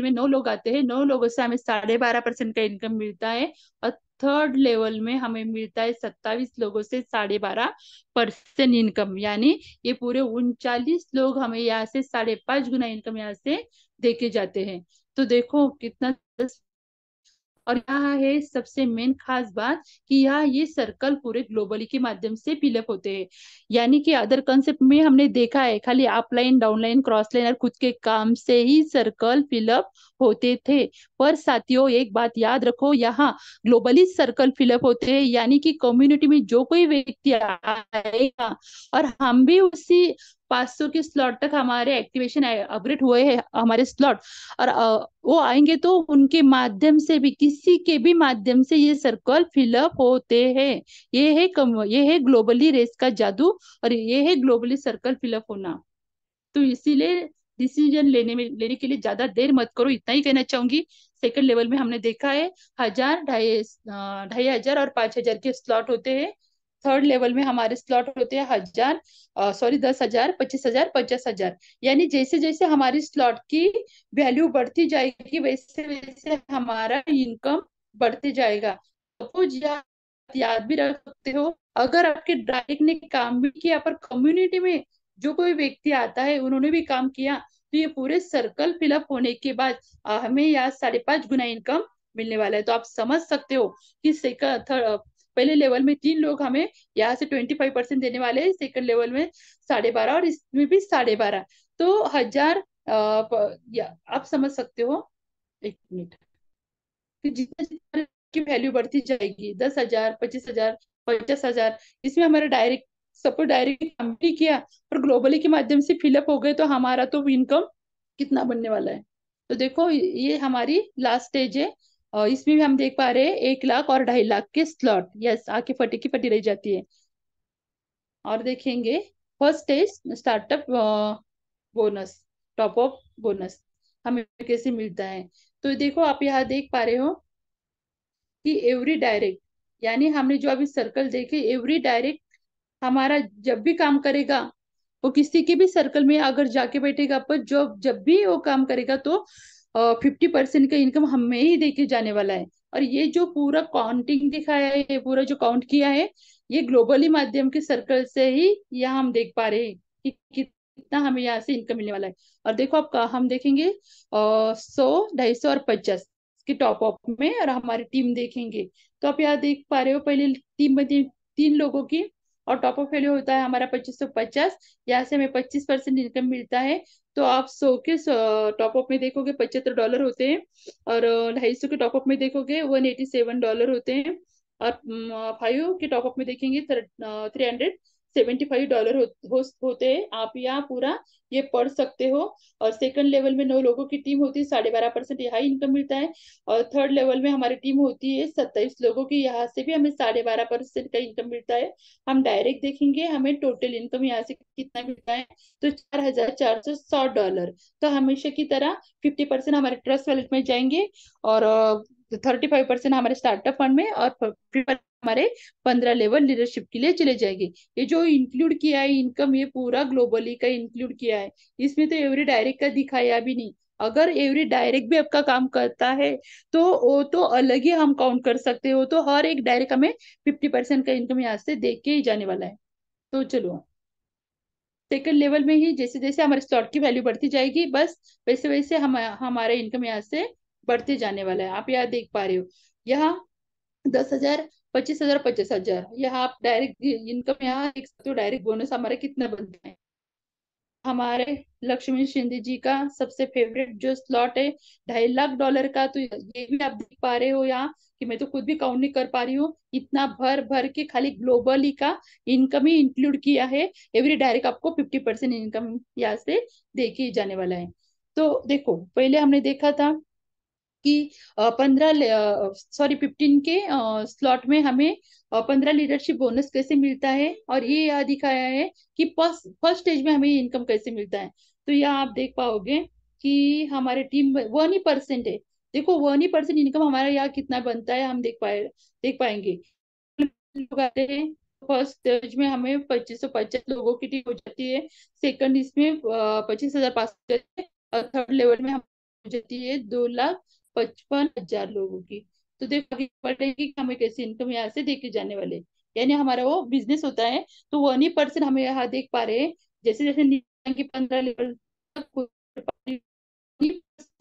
में 9 लोग आते हैं, 9 लोगों से हमें 12.5% का इनकम मिलता है। और थर्ड लेवल में हमें मिलता है 27 लोगों से 12.5% इनकम, यानी ये पूरे 39 लोग हमें यहाँ से 5.5 गुना इनकम यहाँ से देके जाते हैं। तो देखो कितना। और यहाँ है सबसे मेन खास बात कि यहाँ ये सर्कल पूरे ग्लोबली के माध्यम से फिलअप होते हैं, यानी कि अदर कंसेप्ट में हमने देखा है खाली अपलाइन डाउनलाइन क्रॉस लाइन और खुद के काम से ही सर्कल फिलअप होते थे। पर साथियों एक बात याद रखो, यहाँ ग्लोबली सर्कल फिलअप होते हैं, यानी कि कम्युनिटी में जो कोई व्यक्ति आएगा और हम भी उसी 500 के स्लॉट तक हमारे एक्टिवेशन अपग्रेड हुए हैं हमारे स्लॉट। और वो आएंगे तो उनके माध्यम से भी, किसी के भी माध्यम से ये सर्कल फिलअप होते हैं। ये है ग्लोबली रेस का जादू, और ये है ग्लोबली सर्कल फिलअप होना। तो इसीलिए डिसीजन लेने के लिए ज्यादा देर मत करो, इतना ही कहना चाहूंगी। सेकंड लेवल में हमने देखा है 1000, 2500 और 5000 के स्लॉट होते हैं। थर्ड लेवल में हमारे स्लॉट होते हैं 1000, सॉरी 10,000, 25,000, 50,000। यानी जैसे जैसे हमारी स्लॉट की वैल्यू बढ़ती जाएगी, वैसे वैसे हमारा इनकम बढ़ते जाएगा। सपोज याद भी रख सकते हो, अगर आपके डायरेक्ट ने काम भी किया पर कम्युनिटी में जो कोई व्यक्ति आता है उन्होंने भी काम किया, तो ये पूरे सर्कल फिलअप होने के बाद हमें यहाँ 5.5 गुना इनकम मिलने वाला है। तो आप समझ सकते हो कि पहले लेवल में 3 लोग हमें यहाँ से 25% देने वाले हैं, सेकंड लेवल में 12.5, और इसमें भी 12.5। तो 1000, आप समझ सकते हो। एक मिनट। कि जितना जितना की वैल्यू बढ़ती जाएगी, 10,000, 25,000, 50,000, इसमें हमारा डायरेक्ट सपोर्ट डायरेक्ट काम भी किया और ग्लोबली के माध्यम से फिलअप हो गए, तो हमारा तो इनकम कितना बनने वाला है। तो देखो ये हमारी लास्ट स्टेज है, और इसमें भी हम देख पा रहे हैं 1 लाख और 2.5 लाख के स्लॉट, यस आके फटी की फटी रह जाती है। और देखेंगे first stage startup bonus, top up bonus हमें कैसे मिलता है। तो देखो आप यहाँ देख पा रहे हो कि एवरी डायरेक्ट, यानी हमने जो अभी सर्कल देखे, एवरी डायरेक्ट हमारा जब भी काम करेगा, वो किसी के भी सर्कल में अगर जाके बैठेगा, पर जो जब भी वो काम करेगा तो 50% का इनकम हमें ही देके जाने वाला है। और ये जो पूरा काउंटिंग दिखाया है, ये पूरा जो काउंट किया है, ये ग्लोबली माध्यम के सर्कल से ही यहाँ हम देख पा रहे हैं कि कितना हमें यहाँ से इनकम मिलने वाला है। और देखो आप हम देखेंगे 100, 250 और 50 के टॉप अप में, और हमारी टीम देखेंगे तो आप यहाँ देख पा रहे हो पहले टीम में 3 लोगों की, और टॉप अप वैल्यू होता है हमारा 2550। यहाँ से हमें 25% इनकम मिलता है। तो आप 100 के टॉप अप में देखोगे $75 होते हैं, और 250 के टॉप अप में देखोगे $187 होते हैं, और 5 के टॉप अप में देखेंगे $375 होते हैं। आप यहाँ पूरा ये पढ़ सकते हो। और सेकंड लेवल में 9 लोगों की टीम होती है, 12.5% यहाँ इनकम मिलता है। और थर्ड लेवल में हमारी टीम होती है 27 लोगों की, यहाँ से भी हमें 12.5% का इनकम मिलता है। हम डायरेक्ट देखेंगे हमें टोटल इनकम यहाँ से कितना मिलता है, तो $4,460। तो हमेशा की तरह 50% हमारे ट्रस्ट वॉलेट में जाएंगे, और 35% हमारे स्टार्टअप फंड में, और 50% हमारे 15 लेवल लीडरशिप के लिए चले जाएंगे। ये जो इंक्लूड किया है इनकम, ये पूरा ग्लोबली का इंक्लूड किया है। इसमें तो एवरी डायरेक्ट का दिखाया भी नहीं। अगर एवरी डायरेक्ट भी आपका काम करता है तो वो तो अलग ही हम काउंट कर सकते हो। तो हर एक डायरेक्ट हमें 50% का इनकम यहाँ से देख के ही जाने वाला है। तो चलो सेकंड लेवल में ही जैसे जैसे हमारे स्लॉट की वैल्यू बढ़ती जाएगी, बस वैसे वैसे हमारे इनकम यहाँ से बढ़ते जाने वाला है। आप यहाँ देख पा रहे हो, यहाँ 10,000, 25,000, 50,000, यहाँ आप डायरेक्ट इनकम यहाँ देख सकते हो, डायरेक्ट बोनस हमारा कितना बनता है। हमारे लक्ष्मी शिंदे जी का सबसे फेवरेट जो स्लॉट है $2.5 लाख का, तो ये भी आप देख पा रहे हो यहाँ, कि मैं तो खुद भी काउंट नहीं कर पा रही हूँ, इतना भर भर के खाली ग्लोबली का इनकम ही इंक्लूड किया है। एवरी डायरेक्ट आपको 50% इनकम यहाँ से देके जाने वाला है। तो देखो पहले हमने देखा था कि 15 के स्लॉट में हमें 15 लीडरशिप बोनस कैसे मिलता है, और ये यहाँ दिखाया है कि फर्स्ट फर्स्ट स्टेज में हमें इनकम कैसे मिलता है। तो यहाँ आप देख पाओगे कि हमारे टीम 1% है। देखो 1% इनकम हमारा यहाँ कितना बनता है, हम देख पाएंगे। लोग आते हैं, फर्स्ट स्टेज में हमें 2550 लोगों की टीम हो जाती है। सेकंड इसमें 25,500, और थर्ड लेवल में हम हो जाती है 2,55,000 लोगों की। तो देखो आगे बढ़ेगी कि हमें कैसे इनकम यहाँ से देके जाने वाले, यानी हमारा वो बिजनेस होता है। तो 1% हम यहाँ देख पा रहे हैं, जैसे जैसे नीचे की 15 लेवल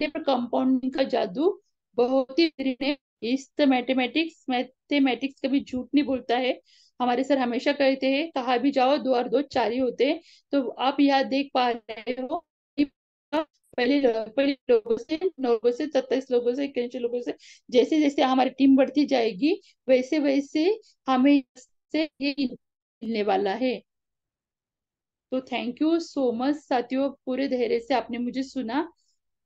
पर कंपाउंडिंग का जादू बहुत ही बेहतरीन है। इस मैथमेटिक्स मैथमेटिक्स कभी झूठ नहीं बोलता है। हमारे सर हमेशा कहते हैं कहा भी जाओ 2 और 2 4 ही होते हैं। तो आप यहाँ देख पा रहे हो कि पहले लोगों से 9 लोगों से 27 लोगों से 81 लोगों से, जैसे जैसे हमारी टीम बढ़ती जाएगी वैसे वैसे हमें से ये मिलने वाला है। तो थैंक यू सो मच साथियों, पूरे धैर्य से आपने मुझे सुना।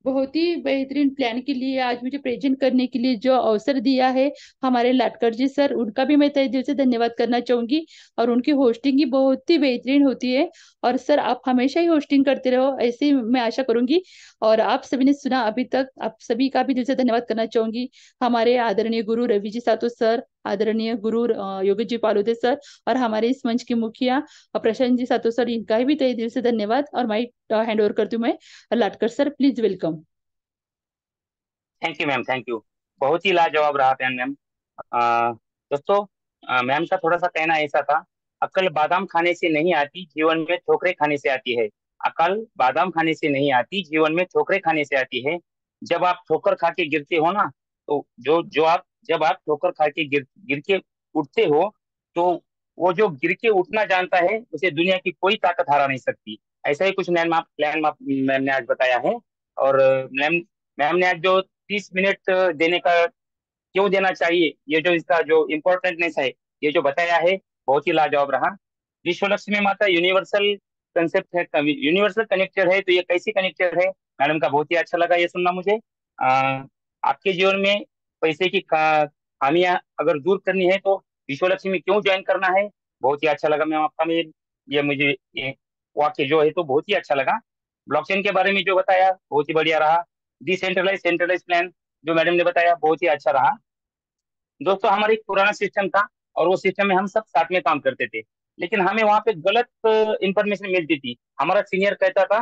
बहुत ही बेहतरीन प्लान के लिए आज मुझे प्रेजेंट करने के लिए जो अवसर दिया है हमारे लाटकर जी सर, उनका भी मैं तहे दिल से धन्यवाद करना चाहूंगी। और उनकी होस्टिंग ही बहुत ही बेहतरीन होती है। और सर आप हमेशा ही होस्टिंग करते रहो, ऐसे ही मैं आशा करूंगी। और आप सभी ने सुना अभी तक, आप सभी का भी दिल से धन्यवाद करना चाहूंगी। हमारे आदरणीय गुरु रवि जी सातो सर, आदरणीय गुरु योगेश जी पालोदे सर, और हमारे इस मंच की मुखिया प्रशांत जी सातो सर, इनका भी तहे दिल से धन्यवाद। और माइक हैंड ओवर करती हूँ मैं Latkar sir, please welcome. Thank you ma'am, thank you. बहुत ही लाजवाब रहा प्लान मैम। दोस्तों, मैम का थोड़ा सा कहना ऐसा था, अक्ल बादाम खाने से नहीं आती, जीवन में ठोकरें खाने से आती है। अकल बादाम खाने से नहीं आती, जीवन में ठोकरें खाने से आती है। जब आप ठोकर खा के गिरते हो ना, तो जो जो आप जब आप ठोकर खा के गिर गिर के उठते हो, तो वो जो गिर के उठना जानता है, उसे दुनिया की कोई ताकत हरा नहीं सकती। ऐसा ही कुछ मैम ने आज बताया है। और मैम मैम ने आज जो 30 मिनट देने का क्यों देना चाहिए, ये जो इसका जो इम्पोर्टेंटनेस है, ये जो बताया है, बहुत ही लाजवाब रहा। विश्व लक्ष्मी माता यूनिवर्सल कंसेप्ट है, यूनिवर्सल कनेक्टेड है, तो ये कैसे कनेक्टेड है? मैडम का बहुत ही अच्छा लगा ये सुनना मुझे। आपके जीवन में पैसे की खामियां अगर दूर करनी है, तो विश्व लक्ष्मी क्यों ज्वाइन करना है? बहुत ही अच्छा लगा मैम आपका, में ये मुझे ये वाक्य जो है तो बहुत ही अच्छा लगा। ब्लॉकचेन के बारे में जो बताया बहुत ही बढ़िया रहा। डिसेंट्रलाइज सेंट्रलाइज प्लान जो मैडम ने बताया बहुत ही अच्छा रहा। दोस्तों, हमारा एक पुराना सिस्टम था, और वो सिस्टम में हम सब साथ में काम करते थे, लेकिन हमें वहां पे गलत इंफॉर्मेशन मिलती थी। हमारा सीनियर कहता था,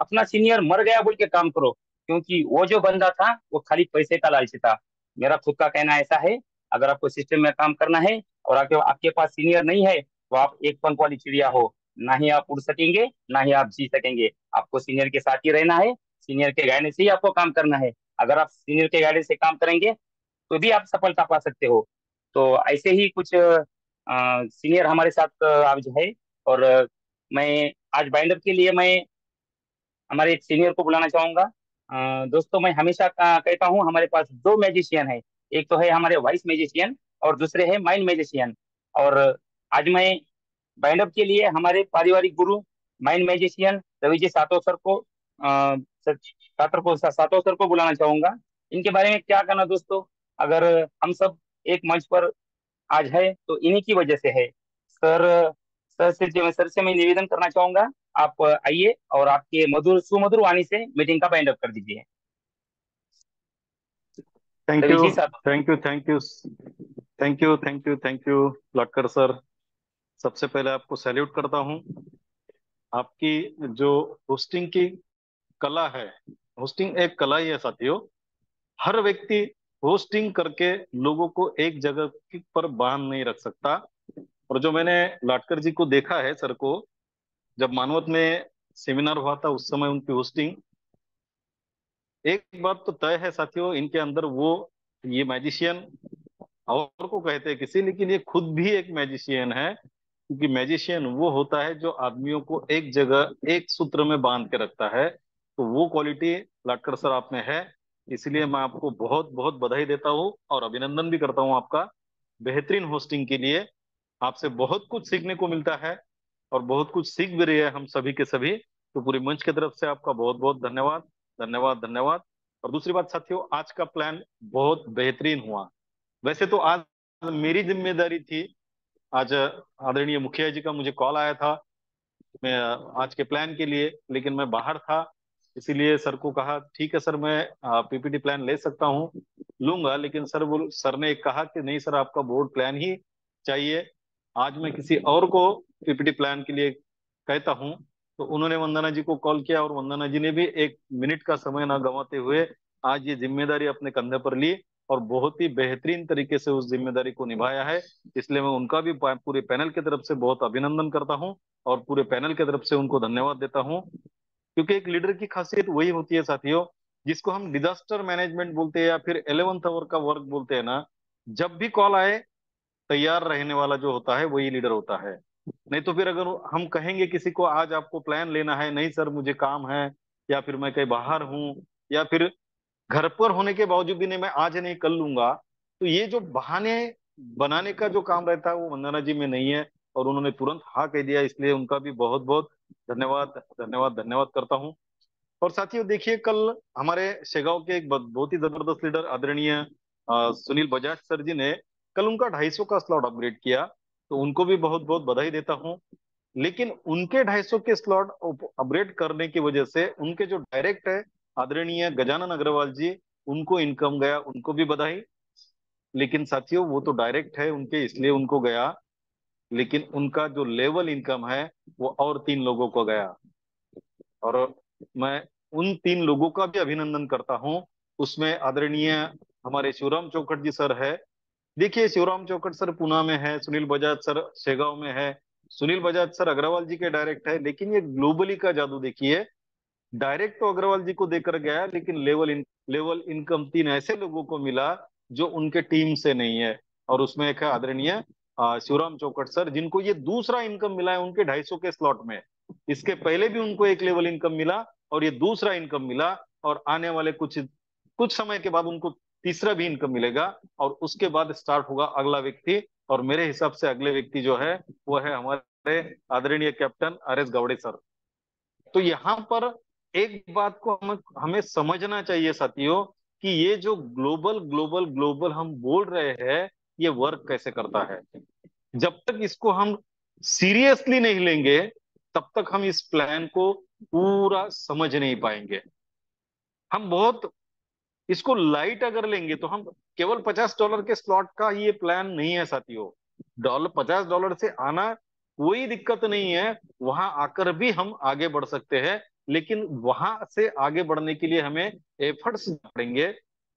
अपना सीनियर मर गया बोल के काम करो, क्योंकि वो जो बंदा था वो खाली पैसे का लालची था। मेरा खुद का कहना ऐसा है, अगर आपको सिस्टम में काम करना है और आपके आपके पास सीनियर नहीं है, तो आप एक पंख वाली चिड़िया हो। ना ही आप उड़ सकेंगे, ना ही आप जी सकेंगे। आपको सीनियर के साथ ही रहना है, सीनियर के गाइडेंस से ही आपको काम करना है। अगर आप सीनियर के गाइडेंस से काम करेंगे, तो भी आप सफलता पा सकते हो। तो ऐसे ही कुछ सीनियर हमारे साथ आज है। और मैं आज बाइंडअप के लिए मैं हमारे एक सीनियर को बुलाना चाहूंगा। दोस्तों, मैं हमेशा कहता हूँ, हमारे पास दो मैजिशियन है। एक तो है हमारे वाइस मैजिशियन, और दूसरे है माइंड मैजिशियन। और आज मैं बाइंडअप के लिए हमारे पारिवारिक गुरु माइंड मैजिशियन रवि जी सातो सर को सातो सर को बुलाना चाहूंगा। इनके बारे में क्या कहना दोस्तों, अगर हम सब एक मंच पर आज है तो इन्हीं की वजह से है। सर सर से मैं निवेदन करना चाहूंगा, आप आइए और आपके मधुर सुमधुर वाणी से मीटिंग का बाइंड अप कर दीजिए। थैंक रवि यू, जी साहब। Thank you, thank you, thank you, thank you, thank you Latkar sir. सबसे पहले आपको सैल्यूट करता हूं। आपकी जो होस्टिंग की कला है, होस्टिंग एक कला ही है साथियों। हर व्यक्ति होस्टिंग करके लोगों को एक जगह पर बांध नहीं रख सकता। और जो मैंने लाटकर जी को देखा है, सर को, जब मानवत में सेमिनार हुआ था उस समय उनकी होस्टिंग, एक बात तो तय है साथियों, इनके अंदर वो, ये मैजिशियन और को कहते हैं किसी, लेकिन ये खुद भी एक मैजिशियन है। क्योंकि मैजिशियन वो होता है जो आदमियों को एक जगह एक सूत्र में बांध के रखता है। तो वो क्वालिटी लाटकर सर आप में है। इसलिए मैं आपको बहुत बहुत बधाई देता हूँ और अभिनंदन भी करता हूँ आपका बेहतरीन होस्टिंग के लिए। आपसे बहुत कुछ सीखने को मिलता है और बहुत कुछ सीख भी रहे हैं हम सभी के सभी। तो पूरी मंच की तरफ से आपका बहुत बहुत धन्यवाद, धन्यवाद, धन्यवाद। और दूसरी बात साथियों, आज का प्लान बहुत बेहतरीन हुआ। वैसे तो आज मेरी जिम्मेदारी थी, आज आदरणीय मुखिया जी का मुझे कॉल आया था मैं आज के प्लान के लिए, लेकिन मैं बाहर था। इसीलिए सर को कहा ठीक है सर, मैं पीपीटी प्लान ले सकता हूँ, लूंगा। लेकिन सर ने कहा कि नहीं सर, आपका बोर्ड प्लान ही चाहिए। आज मैं किसी और को पीपीटी प्लान के लिए कहता हूँ। तो उन्होंने वंदना जी को कॉल किया और वंदना जी ने भी एक मिनट का समय ना गंवाते हुए आज ये जिम्मेदारी अपने कंधे पर ली और बहुत ही बेहतरीन तरीके से उस जिम्मेदारी को निभाया है। इसलिए मैं उनका भी पूरे पैनल की तरफ से बहुत अभिनंदन करता हूँ और पूरे पैनल की तरफ से उनको धन्यवाद देता हूँ। क्योंकि एक लीडर की खासियत वही होती है साथियों, जिसको हम डिजास्टर मैनेजमेंट बोलते हैं या फिर 11th आवर का वर्क बोलते हैं ना। जब भी कॉल आए, तैयार रहने वाला जो होता है वही लीडर होता है। नहीं तो फिर अगर हम कहेंगे किसी को आज आपको प्लान लेना है, नहीं सर मुझे काम है, या फिर मैं कहीं बाहर हूँ, या फिर घर पर होने के बावजूद भी नहीं मैं आज नहीं कल लूंगा, तो ये जो बहाने बनाने का जो काम रहता है वो वंदना जी में नहीं है। और उन्होंने तुरंत हाँ कह दिया, इसलिए उनका भी बहुत बहुत धन्यवाद धन्यवाद धन्यवाद करता हूँ। और साथियों देखिए, कल हमारे शेगांव के एक बहुत ही जबरदस्त लीडर आदरणीय सुनील बजाज सर जी ने कल उनका 250 का स्लॉट अपग्रेड किया, तो उनको भी बहुत बहुत बधाई देता हूँ। लेकिन उनके 250 के स्लॉट अपग्रेड करने की वजह से उनके जो डायरेक्ट है आदरणीय गजानन अग्रवाल जी, उनको इनकम गया, उनको भी बधाई। लेकिन साथियों वो तो डायरेक्ट है उनके, इसलिए उनको गया, लेकिन उनका जो लेवल इनकम है वो और 3 लोगों को गया। और मैं उन 3 लोगों का भी अभिनंदन करता हूँ। उसमें आदरणीय हमारे शिवराम चौकट जी सर है। देखिए शिवराम चौकट सर पुणे में है, सुनील बजाज सर शेगांव में है। सुनील बजाज सर अग्रवाल जी के डायरेक्ट है, लेकिन ये ग्लोबली का जादू देखिए, डायरेक्ट तो अग्रवाल जी को देकर गया, लेकिन लेवल इनकम 3 ऐसे लोगों को मिला जो उनके टीम से नहीं है। और उसमें एक है आदरणीय शिवराम चौकट सर, जिनको ये दूसरा इनकम मिला है उनके 250 के स्लॉट में। इसके पहले भी उनको एक लेवल इनकम मिला और ये दूसरा इनकम मिला, और आने वाले कुछ कुछ समय के बाद उनको तीसरा भी इनकम मिलेगा, और उसके बाद स्टार्ट होगा अगला व्यक्ति। और मेरे हिसाब से अगले व्यक्ति जो है वो है हमारे आदरणीय कैप्टन RS गवड़े सर। तो यहाँ पर एक बात को हमें समझना चाहिए साथियों, कि ये जो ग्लोबल ग्लोबल ग्लोबल हम बोल रहे हैं, ये वर्क कैसे करता है। जब तक इसको हम सीरियसली नहीं लेंगे, तब तक हम इस प्लान को पूरा समझ नहीं पाएंगे। हम बहुत इसको लाइट अगर लेंगे तो हम केवल $50 के स्लॉट का ये प्लान नहीं है साथियों। $50 से आना कोई दिक्कत नहीं है, वहां आकर भी हम आगे बढ़ सकते हैं। लेकिन वहां से आगे बढ़ने के लिए हमें एफर्ट्स पड़ेंगे।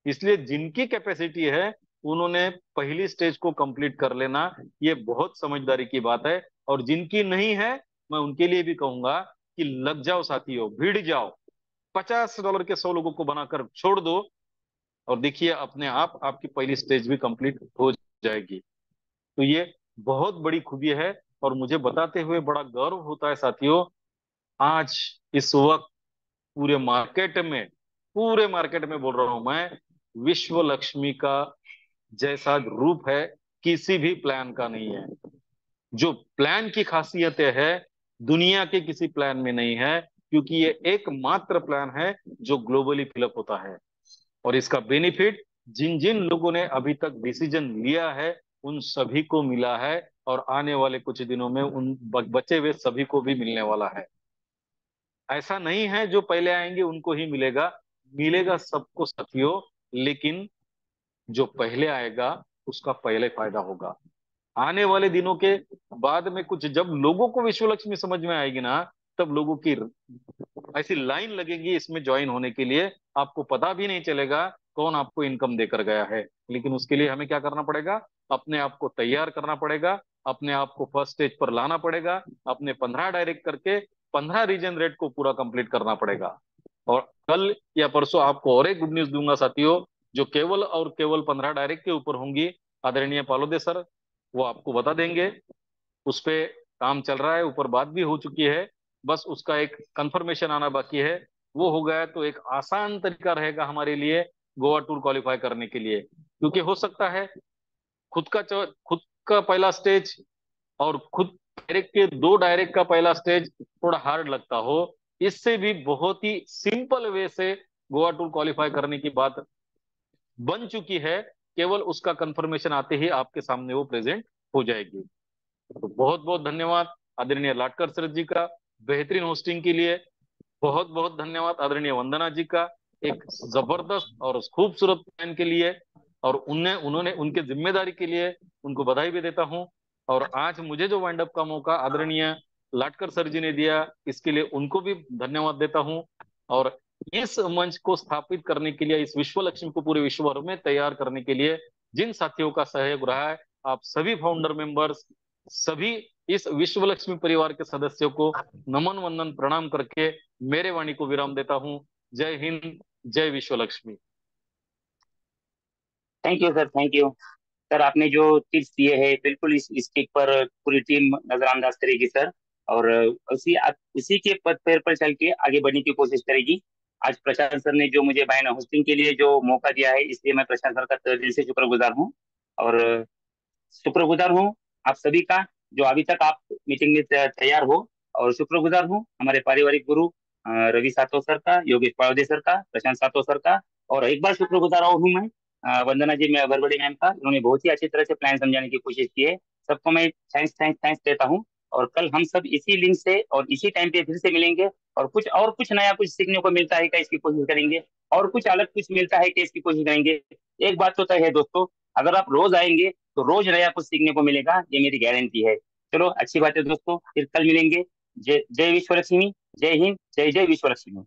इसलिए जिनकी कैपेसिटी है उन्होंने पहली स्टेज को कंप्लीट कर लेना, ये बहुत समझदारी की बात है। और जिनकी नहीं है, मैं उनके लिए भी कहूंगा कि लग जाओ साथियों, भिड़ जाओ, $50 के 100 लोगों को बनाकर छोड़ दो, और देखिए अपने आप आपकी पहली स्टेज भी कंप्लीट हो जाएगी। तो ये बहुत बड़ी खूबी है, और मुझे बताते हुए बड़ा गर्व होता है साथियों। आज इस वक्त पूरे मार्केट में बोल रहा हूं मैं, विश्व लक्ष्मी का जैसा रूप है किसी भी प्लान का नहीं है। जो प्लान की खासियतें है दुनिया के किसी प्लान में नहीं है, क्योंकि ये एकमात्र प्लान है जो ग्लोबली फिलअप होता है। और इसका बेनिफिट जिन जिन लोगों ने अभी तक डिसीजन लिया है उन सभी को मिला है, और आने वाले कुछ दिनों में उन बचे हुए सभी को भी मिलने वाला है। ऐसा नहीं है जो पहले आएंगे उनको ही मिलेगा, मिलेगा सबको साथियों। लेकिन जो पहले आएगा उसका पहले फायदा होगा। आने वाले दिनों के बाद में कुछ जब लोगों को विश्व लक्ष्मी समझ में आएगी ना, तब लोगों की ऐसी लाइन लगेगी इसमें ज्वाइन होने के लिए, आपको पता भी नहीं चलेगा कौन आपको इनकम देकर गया है। लेकिन उसके लिए हमें क्या करना पड़ेगा, अपने आप को तैयार करना पड़ेगा, अपने आप को फर्स्ट स्टेज पर लाना पड़ेगा, अपने 15 डायरेक्ट करके 15 रीजन रेट को पूरा कंप्लीट करना पड़ेगा। और कल या परसों आपको और एक गुड न्यूज दूंगा साथियों, जो केवल और केवल 15 डायरेक्ट के ऊपर होंगी। आदरणीय पालोदे सर वो आपको बता देंगे। उस पे काम चल रहा है, ऊपर बात भी हो चुकी है, बस उसका एक कंफर्मेशन आना बाकी है। वो हो गया तो एक आसान तरीका रहेगा हमारे लिए गोवा टूर क्वालिफाई करने के लिए। क्योंकि हो सकता है खुद का पहला स्टेज और खुद डायरेक्ट के 2 डायरेक्ट का पहला स्टेज थोड़ा हार्ड लगता हो, इससे भी बहुत ही सिंपल वे से गोवा टूर क्वालिफाई करने की बात बन चुकी है। केवल उसका कंफर्मेशन आते ही आपके सामने वो प्रेजेंट हो जाएगी। तो बहुत बहुत धन्यवाद आदरणीय लाटकर सर जी का बेहतरीन होस्टिंग के लिए। बहुत बहुत धन्यवाद आदरणीय वंदना जी का एक जबरदस्त और खूबसूरत प्लान के लिए, और उन्हें उन्होंने उनके जिम्मेदारी के लिए उनको बधाई भी देता हूं। और आज मुझे जो वाइंड अप का मौका आदरणीय लाटकर सर जी ने दिया, इसके लिए उनको भी धन्यवाद देता हूं। और इस मंच को स्थापित करने के लिए, इस विश्व लक्ष्मी को पूरे विश्व भर में तैयार करने के लिए जिन साथियों का सहयोग रहा है, आप सभी फाउंडर मेंबर्स, सभी इस विश्व लक्ष्मी परिवार के सदस्यों को नमन वंदन प्रणाम करके मेरे वाणी को विराम देता हूं। जय हिंद, जय विश्व Lakshmi. Thank you sir, thank you sir. आपने जो टिप्स दिए हैं बिल्कुल इस स्टेज पर पूरी टीम नजरअंदाज करेगी सर। और उसी के पद पैर पर चल के आगे बढ़ने की कोशिश करेगी। आज प्रशांत सर ने जो मुझे बायना होस्टिंग के लिए जो मौका दिया है, इसलिए मैं प्रशांत सर का तहे दिल से शुक्रगुजार हूँ। और शुक्रगुजार हूँ आप सभी का, जो अभी तक आप मीटिंग में तैयार हो, और शुक्रगुजार हूँ हमारे पारिवारिक गुरु रवि सातो सर का, योगेश पावदे सर का, प्रशांत सातो सर का। और एक बार शुक्रगुजार और हूँ मैं वंदना जी मैं बरबड़े मैम का। उन्होंने बहुत ही अच्छी तरह से प्लान समझाने की कोशिश की है। सबको मैं थैंक्स थैंक्स थैंक्स देता हूँ। और कल हम सब इसी लिंक से और इसी टाइम पे फिर से मिलेंगे, और कुछ नया कुछ सीखने को मिलता है क्या इसकी कोशिश करेंगे, और कुछ अलग कुछ मिलता है कि इसकी कोशिश करेंगे। एक बात तो तय है दोस्तों, अगर आप रोज आएंगे तो रोज नया कुछ सीखने को मिलेगा, ये मेरी गारंटी है। चलो अच्छी बात है दोस्तों, फिर कल मिलेंगे। जय जय विश्व लक्ष्मी, जय हिंद, जय जय विश्व लक्ष्मी।